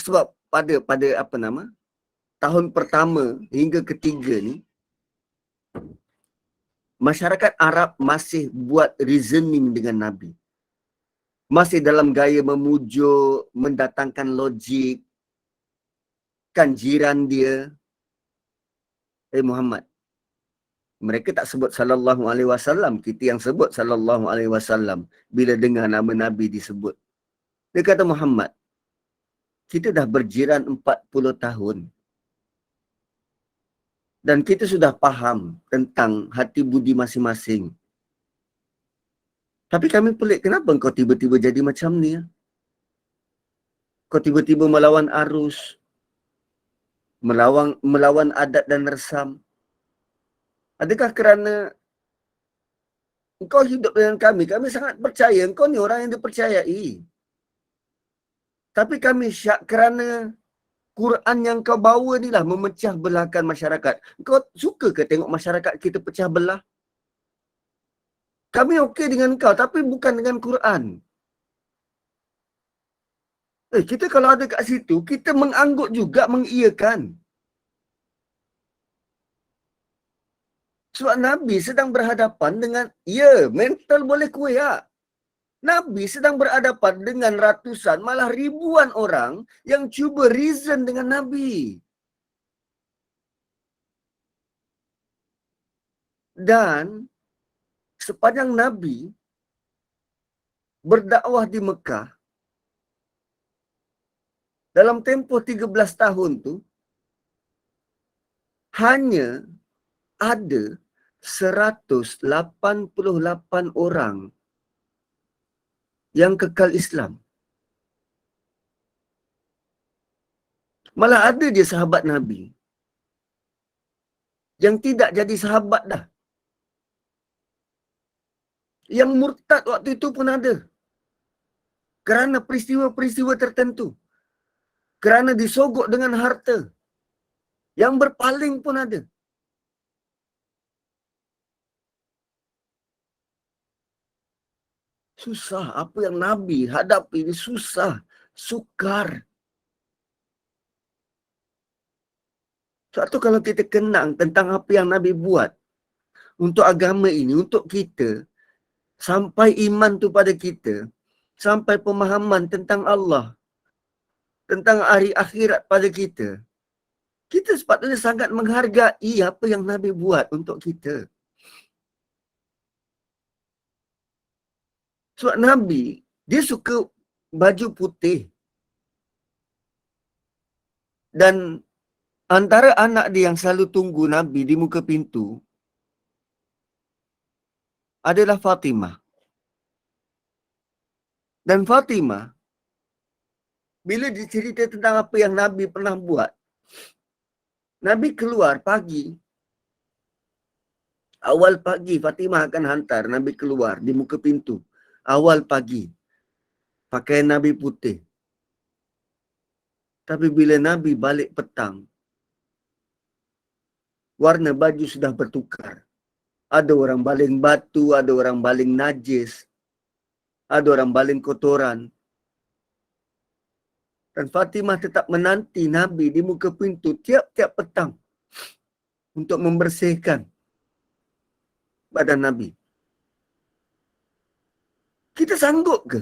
sebab pada tahun pertama hingga ketiga ni, masyarakat Arab masih buat reasoning dengan Nabi. Masih dalam gaya memujuk, mendatangkan logik. Kan jiran dia, Muhammad. Mereka tak sebut sallallahu alaihi wasallam, kita yang sebut sallallahu alaihi wasallam bila dengar nama Nabi disebut. Dia kata, Muhammad, kita dah berjiran 40 tahun. Dan kita sudah faham tentang hati budi masing-masing. Tapi kami pelik, kenapa kau tiba-tiba jadi macam ni? Kau tiba-tiba melawan arus, melawan adat dan resam. Adakah kerana engkau hidup dengan kami sangat percaya, engkau ni orang yang dipercayai. Tapi kami syak kerana Quran yang kau bawa ni lah memecah belahkan masyarakat. Kau suka ke tengok masyarakat kita pecah belah? Kami okey dengan kau tapi bukan dengan Quran. Kita kalau ada kat situ, kita mengangguk juga, mengiyakan. Sebab Nabi sedang berhadapan dengan, ya, mental boleh kuyak. Nabi sedang berhadapan dengan ratusan, malah ribuan orang yang cuba reason dengan Nabi. Dan sepanjang Nabi berdakwah di Mekah, dalam tempoh 13 tahun tu, hanya ada 188 orang yang kekal Islam. Malah ada dia sahabat Nabi yang tidak jadi sahabat dah. Yang murtad waktu itu pun ada. Kerana peristiwa-peristiwa tertentu. Kerana disogok dengan harta. Yang berpaling pun ada. Susah. Apa yang Nabi hadapi ini susah. Sukar. Sebab tu kalau kita kenang tentang apa yang Nabi buat untuk agama ini, untuk kita, sampai iman tu pada kita, sampai pemahaman tentang Allah, tentang hari akhirat pada kita, kita sepatutnya sangat menghargai apa yang Nabi buat untuk kita. Sebab Nabi, dia suka baju putih. Dan antara anak dia yang selalu tunggu Nabi di muka pintu adalah Fatimah. Dan Fatimah, bila dicerita tentang apa yang Nabi pernah buat, Nabi keluar pagi. Awal pagi, Fatimah akan hantar Nabi keluar di muka pintu. Awal pagi. Pakai Nabi putih. Tapi bila Nabi balik petang, warna baju sudah bertukar. Ada orang baling batu, ada orang baling najis, ada orang baling kotoran. Dan Fatimah tetap menanti Nabi di muka pintu tiap-tiap petang untuk membersihkan badan Nabi. Kita sanggup ke?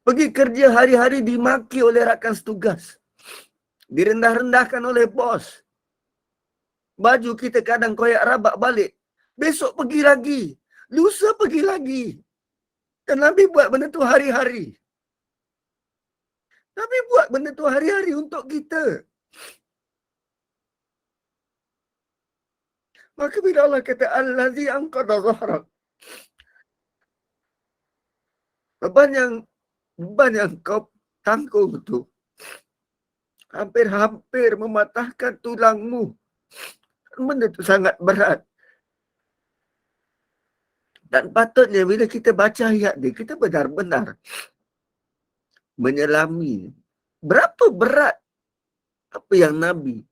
Pergi kerja hari-hari dimaki oleh rakan setugas. Direndah-rendahkan oleh bos. Baju kita kadang koyak rabak balik. Besok pergi lagi. Lusa pergi lagi. Dan Nabi buat benda tu hari-hari. Nabi buat benda tu hari-hari untuk kita. Maka bila Allah kata, Allazi anqadha zahrak. Beban yang kau tanggung tu hampir-hampir mematahkan tulangmu. Benda tu sangat berat. Dan patutnya bila kita baca ayat dia, kita benar-benar menyelami berapa berat apa yang Nabi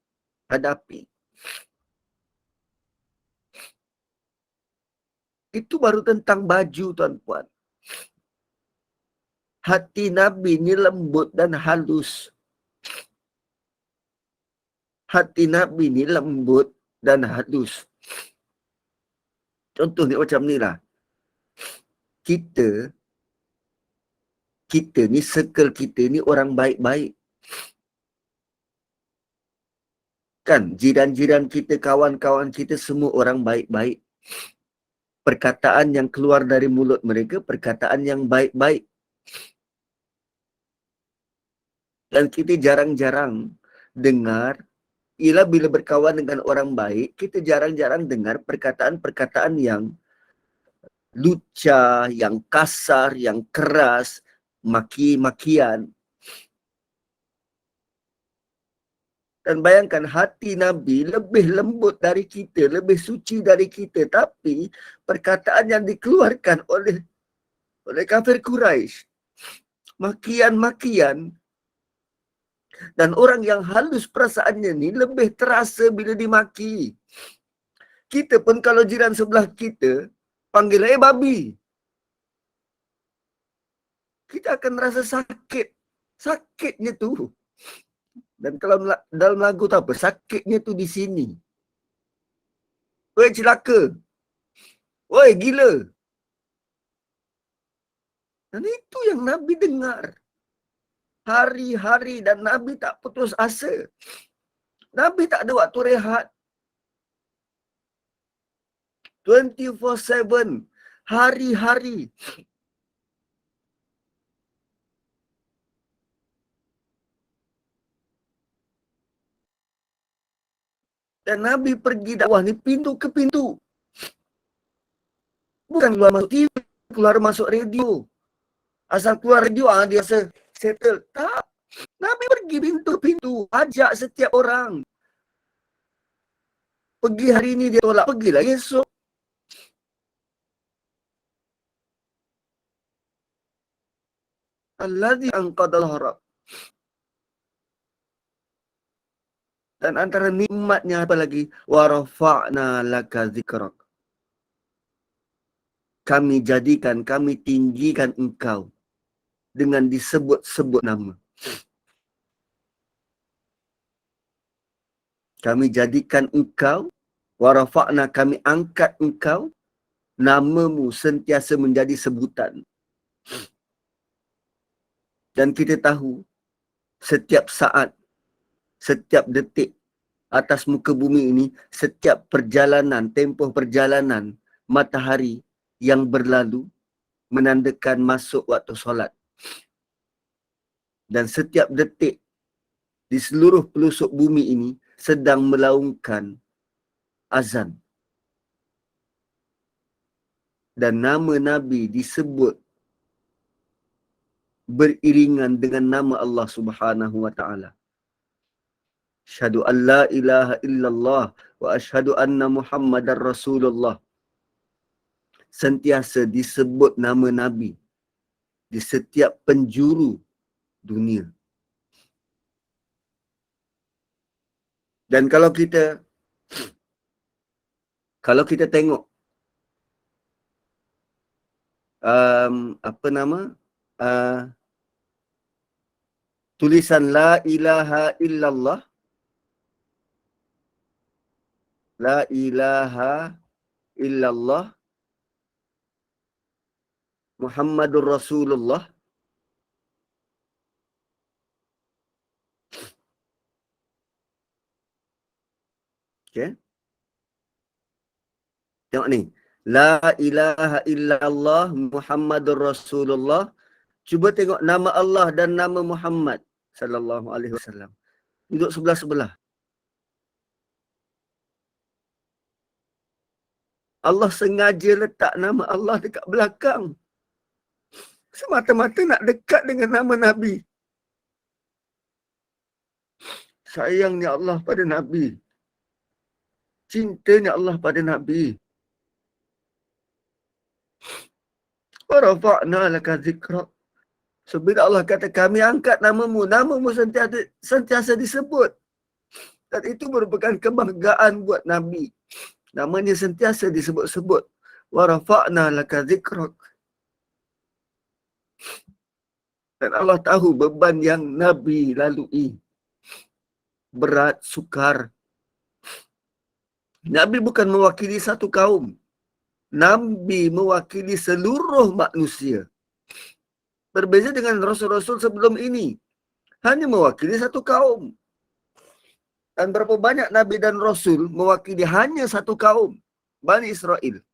hadapi. Itu baru tentang baju, tuan-puan. Hati Nabi ni lembut dan halus. Hati Nabi ni lembut dan halus. Contoh ni macam ni lah. Kita ni, circle kita ni orang baik-baik. Kan, jiran-jiran kita, kawan-kawan kita semua orang baik-baik. Perkataan yang keluar dari mulut mereka, perkataan yang baik-baik. Dan kita jarang-jarang dengar, ialah bila berkawan dengan orang baik, kita jarang-jarang dengar perkataan-perkataan yang lucah, yang kasar, yang keras, maki-makian. Dan bayangkan hati Nabi lebih lembut dari kita, lebih suci dari kita. Tapi perkataan yang dikeluarkan oleh kafir Quraisy, makian-makian. Dan orang yang halus perasaannya ni lebih terasa bila dimaki. Kita pun kalau jiran sebelah kita panggil, babi, kita akan rasa sakit. Sakitnya tu. Dan kalau dalam lagu tu apa? Sakitnya tu di sini. Woi celaka. Woi gila. Dan itu yang Nabi dengar. Hari-hari dan Nabi tak putus asa. Nabi tak ada waktu rehat. 24/7. Hari-hari. Dan Nabi pergi dakwah ni pintu ke pintu. Bukan keluar masuk TV, keluar masuk radio. Asal keluar radio, dia settle. Tak. Nabi pergi pintu-pintu. Ajak setiap orang. Pergi hari ni dia tolak. Pergilah esok. Alladhi anqadal harab. Dan antara nikmatnya apa lagi? Wa rafa'na laka zikrak. Kami jadikan, kami tinggikan engkau dengan disebut-sebut nama. Kami jadikan engkau, wa rafa'na, kami angkat engkau, namamu sentiasa menjadi sebutan. Dan kita tahu, setiap saat, setiap detik atas muka bumi ini, setiap perjalanan, tempoh perjalanan matahari yang berlalu menandakan masuk waktu solat. Dan setiap detik di seluruh pelosok bumi ini sedang melaungkan azan. Dan nama Nabi disebut beriringan dengan nama Allah Subhanahu wa taala. Asyhadu an la ilaha illallah wa asyhadu anna Muhammadar Rasulullah. Sentiasa disebut nama Nabi di setiap penjuru dunia. Dan kalau kita tengok tulisan la ilaha illallah, la ilaha illallah Muhammadur Rasulullah. Okay. Tengok ni. La ilaha illallah Muhammadur Rasulullah. Cuba tengok nama Allah dan nama Muhammad sallallahu alaihi wasallam. Duduk sebelah-sebelah. Allah sengaja letak nama Allah dekat belakang. Semata-mata nak dekat dengan nama Nabi. Sayangnya Allah pada Nabi. Cintanya Allah pada Nabi. Wa rafa'na laka zikrak. So, bila Allah kata kami angkat namamu, namamu sentiasa disebut. Dan itu merupakan kebanggaan buat Nabi. Namanya sentiasa disebut-sebut. Wa rafa'na laka zikrak. Dan Allah tahu beban yang Nabi lalui. Berat, sukar. Nabi bukan mewakili satu kaum. Nabi mewakili seluruh manusia. Berbeza dengan Rasul-Rasul sebelum ini. Hanya mewakili satu kaum. Dan berapa banyak Nabi dan Rasul mewakili hanya satu kaum. Bani Israel.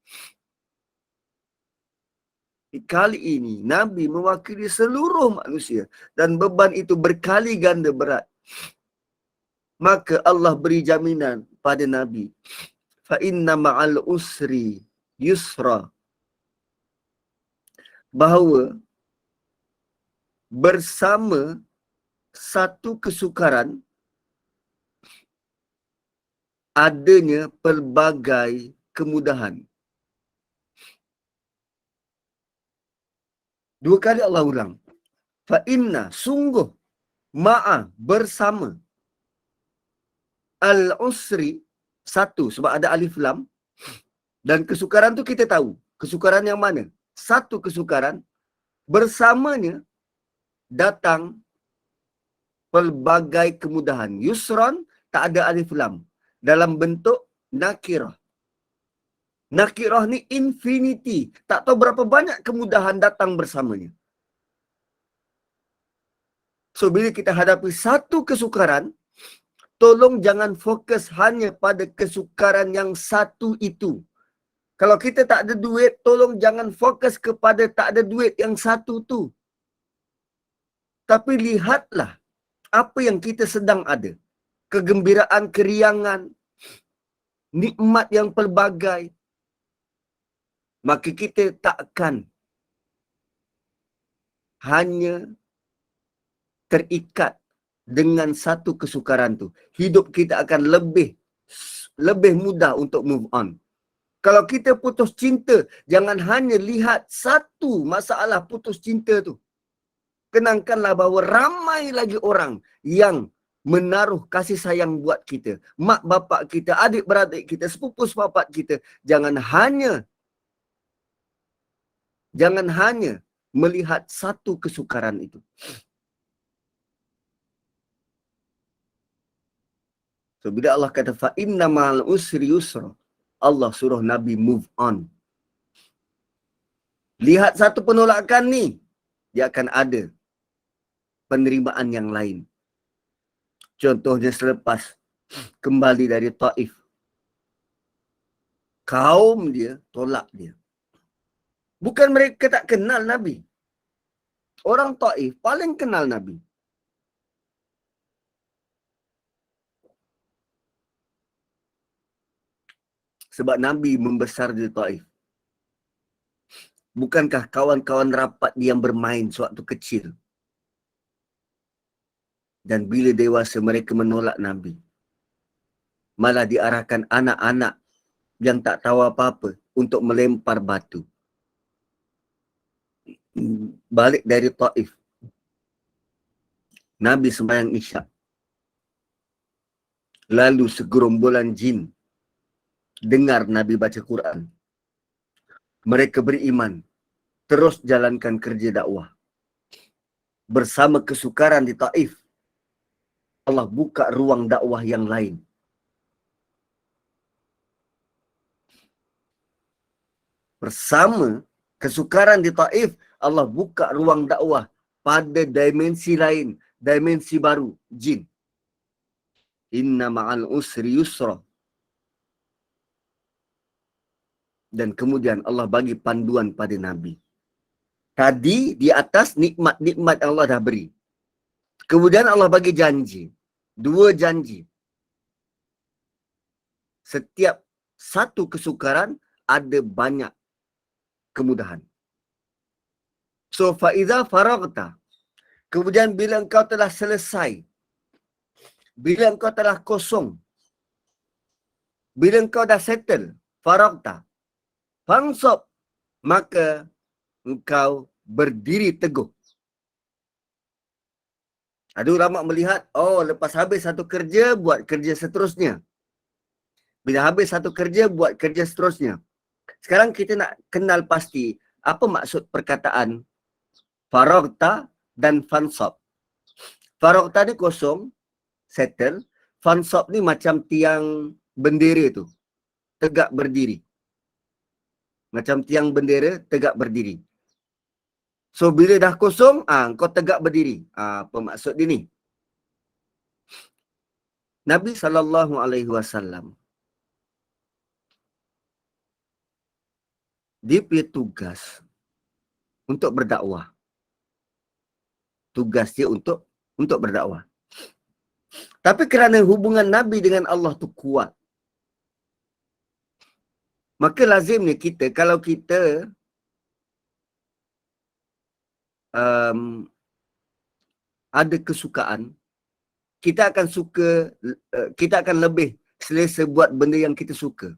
Kali ini Nabi mewakili seluruh manusia. Dan beban itu berkali ganda berat. Maka Allah beri jaminan pada Nabi. Fa inna ma'al usri yusra. Bahawa bersama satu kesukaran adanya pelbagai kemudahan. Dua kali Allah ulang. fa inna sungguh ma'a bersama al-usri satu sebab ada alif lam dan kesukaran tu kita tahu. Kesukaran yang mana? Satu kesukaran bersamanya datang pelbagai kemudahan. Yusran tak ada alif lam dalam bentuk nakirah. Nakirah ni infinity. Tak tahu berapa banyak kemudahan datang bersamanya. So, bila kita hadapi satu kesukaran, tolong jangan fokus hanya pada kesukaran yang satu itu. Kalau kita tak ada duit, tolong jangan fokus kepada tak ada duit yang satu tu. Tapi lihatlah apa yang kita sedang ada. Kegembiraan, keriangan, nikmat yang pelbagai. Maka kita takkan hanya terikat dengan satu kesukaran tu. Hidup kita akan lebih mudah untuk move on. Kalau kita putus cinta, jangan hanya lihat satu masalah putus cinta tu. Kenangkanlah bahawa ramai lagi orang yang menaruh kasih sayang buat kita. Mak bapak kita, adik beradik kita, sepupu sepapat kita. Jangan hanya melihat satu kesukaran itu. So, bila Allah kata, fa inna ma'al usri yusra, Allah suruh Nabi move on. Lihat satu penolakan ni, dia akan ada penerimaan yang lain. Contohnya selepas kembali dari Taif. Kaum dia tolak dia. Bukan mereka tak kenal Nabi. Orang Taif paling kenal Nabi. Sebab Nabi membesar di Taif. Bukankah kawan-kawan rapat yang bermain sewaktu kecil? Dan bila dewasa mereka menolak Nabi. Malah diarahkan anak-anak yang tak tahu apa-apa untuk melempar batu. Balik dari Taif. Nabi sembahyang Isyak. Lalu segerombolan jin dengar Nabi baca Quran. Mereka beriman. Terus jalankan kerja dakwah. Bersama kesukaran di Taif, Allah buka ruang dakwah yang lain. Bersama kesukaran di Taif, Allah buka ruang dakwah pada dimensi lain, dimensi baru, jin. Inna ma'al usri yusra. Dan kemudian Allah bagi panduan pada Nabi. Tadi di atas nikmat-nikmat Allah dah beri. Kemudian Allah bagi janji. 2 janji. Setiap satu kesukaran ada banyak kemudahan. So, fa'iza faragta. Kemudian bila engkau telah selesai. Bila engkau telah kosong. Bila engkau dah settle. Faragta. Fansab. Maka engkau berdiri teguh. Ada ulama melihat, oh lepas habis satu kerja, buat kerja seterusnya. Bila habis satu kerja, buat kerja seterusnya. Sekarang kita nak kenal pasti apa maksud perkataan faragta dan fansab. Faragta ni kosong, settle. Fansab ni macam tiang bendera tu, tegak berdiri. Macam tiang bendera, tegak berdiri. So, bila dah kosong, kau tegak berdiri. Apa maksud dia ni? Nabi SAW, dia punya tugas untuk berdakwah. Tugas dia untuk berdakwah. Tapi kerana hubungan Nabi dengan Allah tu kuat, maka lazimnya kita, kalau kita ada kesukaan, kita akan lebih selesa buat benda yang kita suka.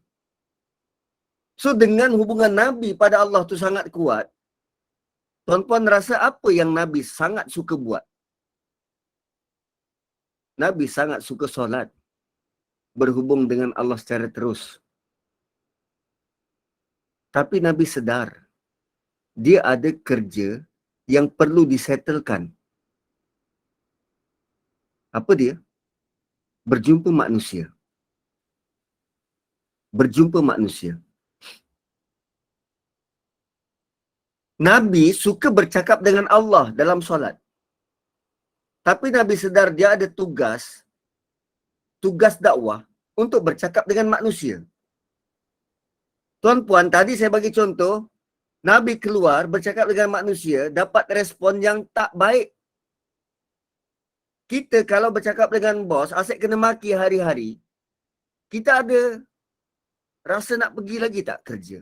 So, dengan hubungan Nabi pada Allah tu sangat kuat, Tuan-tuan rasa apa yang Nabi sangat suka buat? Nabi sangat suka solat. Berhubung dengan Allah secara terus. Tapi Nabi sedar, dia ada kerja yang perlu disettlekan. Apa dia? Berjumpa manusia. Berjumpa manusia. Nabi suka bercakap dengan Allah dalam solat. Tapi Nabi sedar dia ada tugas dakwah untuk bercakap dengan manusia. Tuan-puan, tadi saya bagi contoh, Nabi keluar bercakap dengan manusia, dapat respon yang tak baik. Kita kalau bercakap dengan bos, asyik kena maki hari-hari, kita ada rasa nak pergi lagi tak kerja?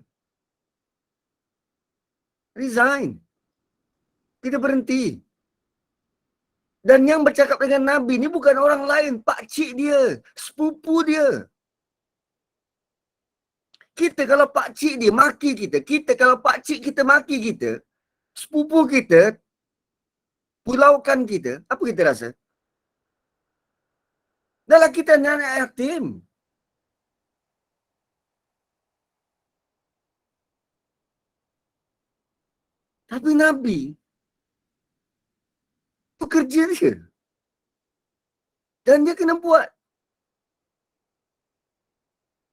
Resign. Kita berhenti. Dan yang bercakap dengan Nabi ni bukan orang lain, pakcik dia, sepupu dia. Kita kalau pakcik dia maki kita, kita kalau pakcik kita maki kita, sepupu kita, pulaukan kita, apa kita rasa? Dalam kita ni anak yatim. Tapi Nabi, pekerja dia. Dan dia kena buat.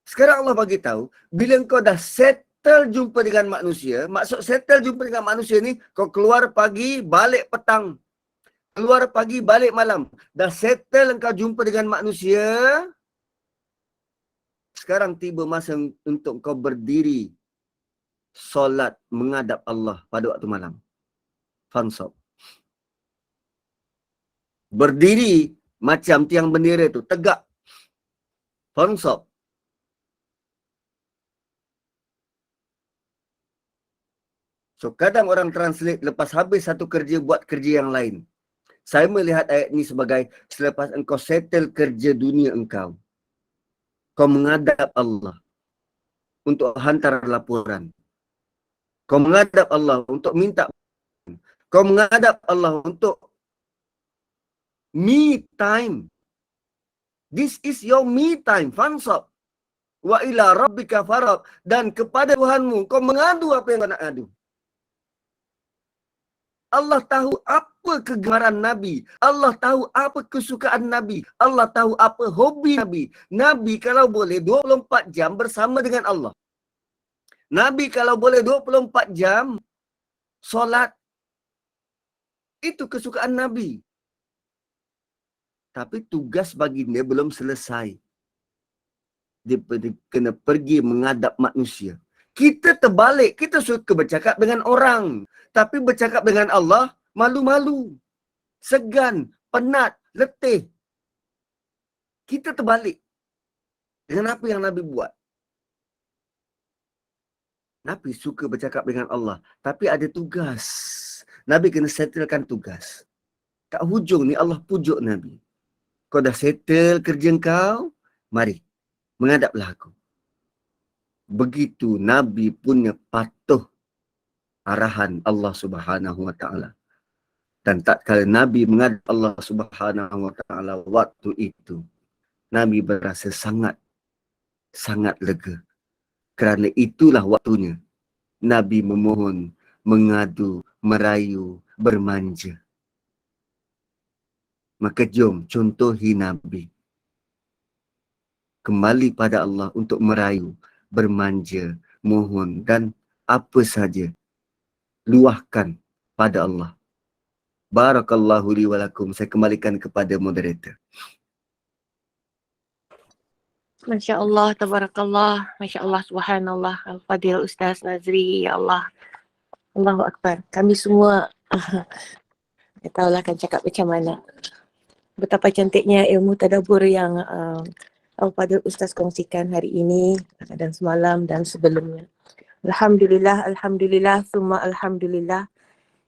Sekarang Allah bagi tahu, bila kau dah settle jumpa dengan manusia, maksud settle jumpa dengan manusia ni, kau keluar pagi, balik petang. Keluar pagi, balik malam. Dah settle engkau jumpa dengan manusia, sekarang tiba masa untuk kau berdiri solat menghadap Allah pada waktu malam. Fansab. Berdiri macam tiang bendera tu, tegak. Fansab. So kadang orang translate lepas habis satu kerja buat kerja yang lain. Saya melihat ayat ini sebagai selepas engkau settle kerja dunia engkau, kau menghadap Allah untuk hantar laporan. Kau menghadap Allah untuk minta. Kau menghadap Allah untuk me time. This is your me time. Fansab. Wa ila rabbika farab. Dan kepada Tuhanmu, kau mengadu apa yang kau nak adu. Allah tahu apa kegemaran Nabi. Allah tahu apa kesukaan Nabi. Allah tahu apa hobi Nabi. Nabi kalau boleh 24 jam bersama dengan Allah. Nabi kalau boleh 24 jam solat. Itu kesukaan Nabi. Tapi tugas baginda belum selesai. Dia kena pergi menghadap manusia. Kita terbalik. Kita suka bercakap dengan orang. Tapi bercakap dengan Allah, malu-malu. Segan, penat, letih. Kita terbalik. Dengan apa yang Nabi buat? Nabi suka bercakap dengan Allah. Tapi ada tugas. Nabi kena settlekan tugas. Kat hujung ni Allah pujuk Nabi. Kau dah settle kerja kau, mari. Menghadaplah aku. Begitu Nabi punya patuh arahan Allah Subhanahu Wa Taala. Dan tak kala Nabi menghadap Allah Subhanahu Wa Taala waktu itu, Nabi berasa sangat lega. Kerana itulah waktunya Nabi memohon, mengadu, merayu, bermanja. Maka jom contohi Nabi. Kembali pada Allah untuk merayu, bermanja, mohon dan apa saja. Luahkan pada Allah. Barakallahu li walakum. Saya kembalikan kepada moderator. Masya Allah, tabarakallah, Masya Allah, subhanallah, Al-Fadil Ustaz Nazri, ya Allah, Allahu Akbar. Kami semua, tak tahulah akan cakap macam mana. Betapa cantiknya ilmu tadabbur yang Al-Fadil Ustaz kongsikan hari ini dan semalam dan sebelumnya. Alhamdulillah, Alhamdulillah, summa Alhamdulillah.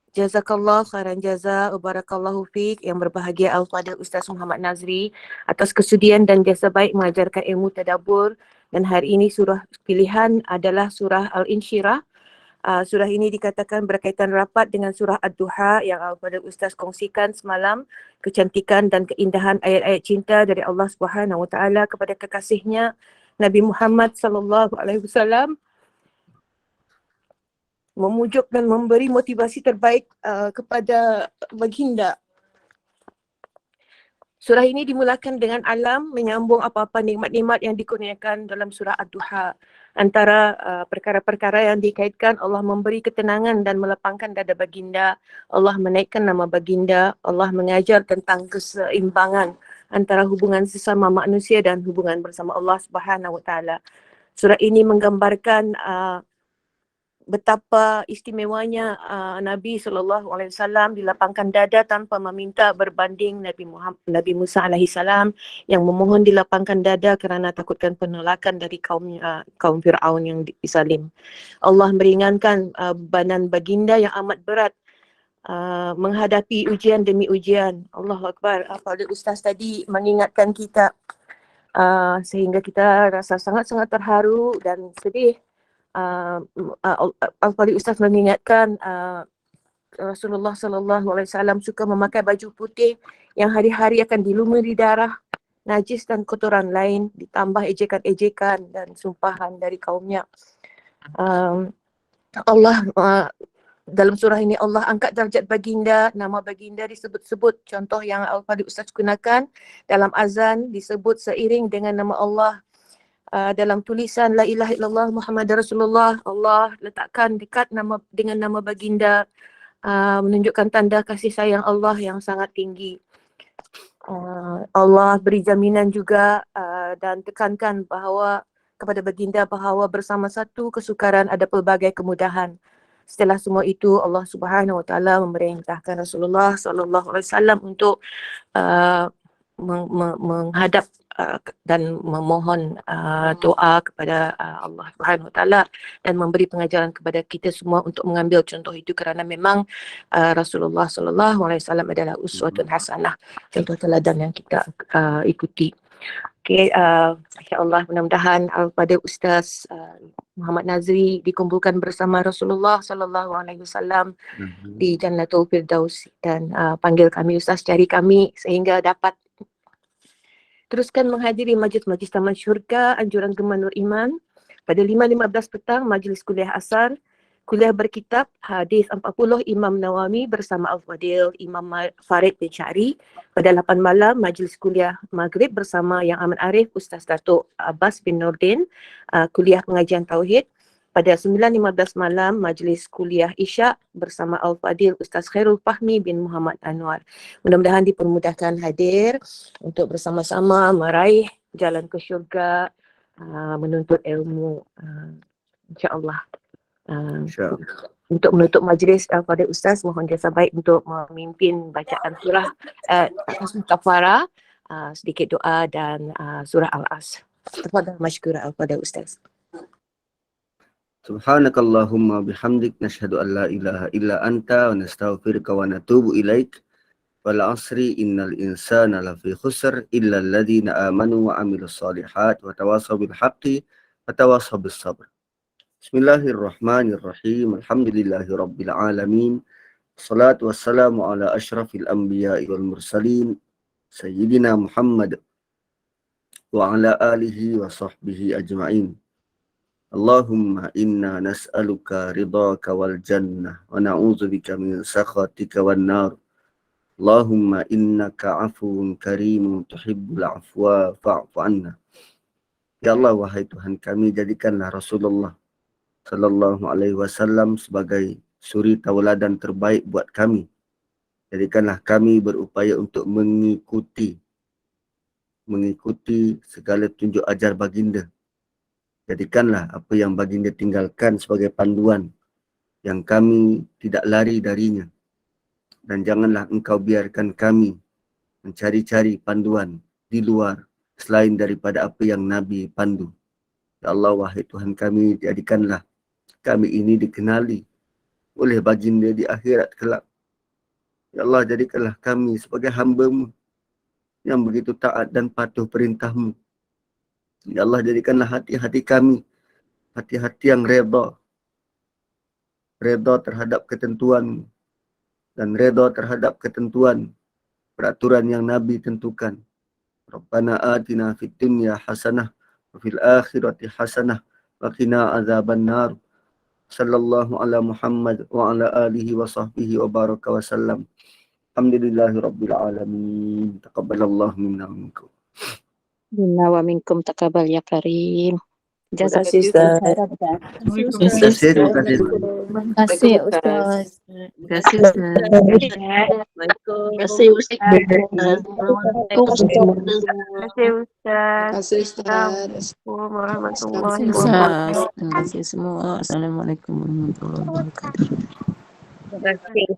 Jazakallah khairan jaza, barakallahu fiik yang berbahagia Al-Fadil Ustaz Muhammad Nazri atas kesudian dan jasa baik mengajarkan ilmu tadabbur. Dan hari ini surah pilihan adalah surah Al-Insyirah Surah ini dikatakan berkaitan rapat dengan surah Ad-Duha yang Al-Fadhil Ustaz kongsikan semalam, kecantikan dan keindahan ayat-ayat cinta dari Allah Subhanahu Wa Taala kepada kekasihnya Nabi Muhammad sallallahu alaihi wasallam, memujuk dan memberi motivasi terbaik kepada baginda. Surah ini dimulakan dengan alam, menyambung apa-apa nikmat-nikmat yang dikurniakan dalam surah Ad-Duha. Antara perkara-perkara yang dikaitkan, Allah memberi ketenangan dan melapangkan dada baginda. Allah menaikkan nama baginda. Allah mengajar tentang keseimbangan antara hubungan sesama manusia dan hubungan bersama Allah Subhanahu Wa Taala. Surah ini menggambarkan betapa istimewanya Nabi SAW dilapangkan dada tanpa meminta, berbanding Nabi Musa alaihissalam yang memohon dilapangkan dada kerana takutkan penolakan dari kaum Fir'aun yang disalim. Allah meringankan bebanan baginda yang amat berat menghadapi ujian demi ujian. Allahu Akbar. Fadil Ustaz tadi mengingatkan kita sehingga kita rasa sangat-sangat terharu dan sedih. Al-Fadhil Ustaz mengingatkan Rasulullah sallallahu alaihi wasallam suka memakai baju putih yang hari-hari akan dilumuri darah, najis dan kotoran lain, ditambah ejekan-ejekan dan sumpahan dari kaumnya. Allah dalam surah ini Allah angkat darjat baginda, nama baginda disebut-sebut. Contoh yang Al-Fadhil Ustaz gunakan dalam azan disebut seiring dengan nama Allah. Dalam tulisan La ilaha illallah Muhammad Rasulullah, Allah letakkan dekat dengan nama baginda, menunjukkan tanda kasih sayang Allah yang sangat tinggi. Allah beri jaminan juga dan tekankan bahawa kepada baginda bahawa bersama satu kesukaran ada pelbagai kemudahan. Setelah semua itu, Allah Subhanahu Wa Taala memerintahkan Rasulullah sallallahu alaihi wasallam untuk menghadap dan memohon doa kepada Allah Subhanahu Wa Taala dan memberi pengajaran kepada kita semua untuk mengambil contoh itu, kerana memang Rasulullah sallallahu alaihi wasallam adalah uswatun hasanah, contoh teladan yang kita ikuti. Okey, insya-Allah mudah-mudahan Al-Fadhil Ustaz Muhammad Nazri dikumpulkan bersama Rasulullah sallallahu alaihi wasallam di Jannatul Firdaus, dan panggil kami Ustaz, cari kami sehingga dapat teruskan menghadiri majlis-majlis Taman Syurga, Anjuran Gemar Nur Iman. Pada 5.15 petang, majlis kuliah asar. Kuliah berkitab Hadis 40 Imam Nawawi bersama Al-Fadhil Imam Farid bin Syari. Pada 8 malam, majlis kuliah Maghrib bersama Yang Amat Arif Ustaz Datuk Abbas bin Nordin, kuliah pengajian Tauhid. Pada 9.15 malam, majlis kuliah Isyak bersama Al-Fadhil Ustaz Khairul Fahmi bin Muhammad Anwar. Mudah-mudahan dipermudahkan hadir untuk bersama-sama meraih jalan ke syurga, menuntut ilmu, insya-Allah. Untuk menutup majlis, Al-Fadhil Ustaz mohon jasa baik untuk memimpin bacaan surah Al-Kafarah, sedikit doa dan surah Al-As. Tafadhal masykurah Al-Fadhil Ustaz. Subhanakallahumma bihamdik nashhadu an la ilaha illa anta wa nastaghfiruka wa natubu ilaik. Wal asri innal insana lafi khusr illa alladhina amanu wa amilus solihat wa tawasaw bil haqqi wa tawasaw bis sabr. Bismillahirrahmanirrahim. Alhamdulillahi rabbil alamin. Salatu wassalamu ala asyrafil anbiya'i wal mursalin sayyidina Muhammad wa ala alihi wa sahbihi ajma'in. Allahumma inna nas'aluka ridhaka wal jannah wa na'udzubika min sakhatika wan nar. Allahumma innaka afuwun karimun tuhibbul afwa fa'fu anna. Ya Allah, wahai Tuhan kami, jadikanlah Rasulullah sallallahu alaihi wasallam sebagai suri tauladan terbaik buat kami. Jadikanlah kami berupaya untuk mengikuti segala tunjuk ajar baginda. Jadikanlah apa yang baginda tinggalkan sebagai panduan yang kami tidak lari darinya. Dan janganlah engkau biarkan kami mencari-cari panduan di luar selain daripada apa yang Nabi pandu. Ya Allah, wahai Tuhan kami, jadikanlah kami ini dikenali oleh baginda di akhirat kelak. Ya Allah, jadikanlah kami sebagai hamba-Mu yang begitu taat dan patuh perintah-Mu. Ya Allah, jadikanlah hati-hati kami hati-hati yang redha, redha terhadap ketentuan dan redha terhadap ketentuan peraturan yang Nabi tentukan. Rabbana atina fid dunya hasanah wa fil akhirati hasanah wa qina azabannar. Sallallahu ala Muhammad wa ala alihi wa sahbihi wa baraka wa sallam. Alhamdulillahi rabbil alamin. Taqabbalallahu minna wa minkum. Minna wa minkum taqabbal ya karim. Terima kasih Ustaz. Terima kasih, terima kasih. Terima kasih Ustaz. Terima kasih Ustaz. Assalamualaikum. Terima kasih Ustaz. Assalamualaikum warahmatullahi Terima kasih semua. Assalamualaikum warahmatullahi wabarakatuh. wabarakatuh.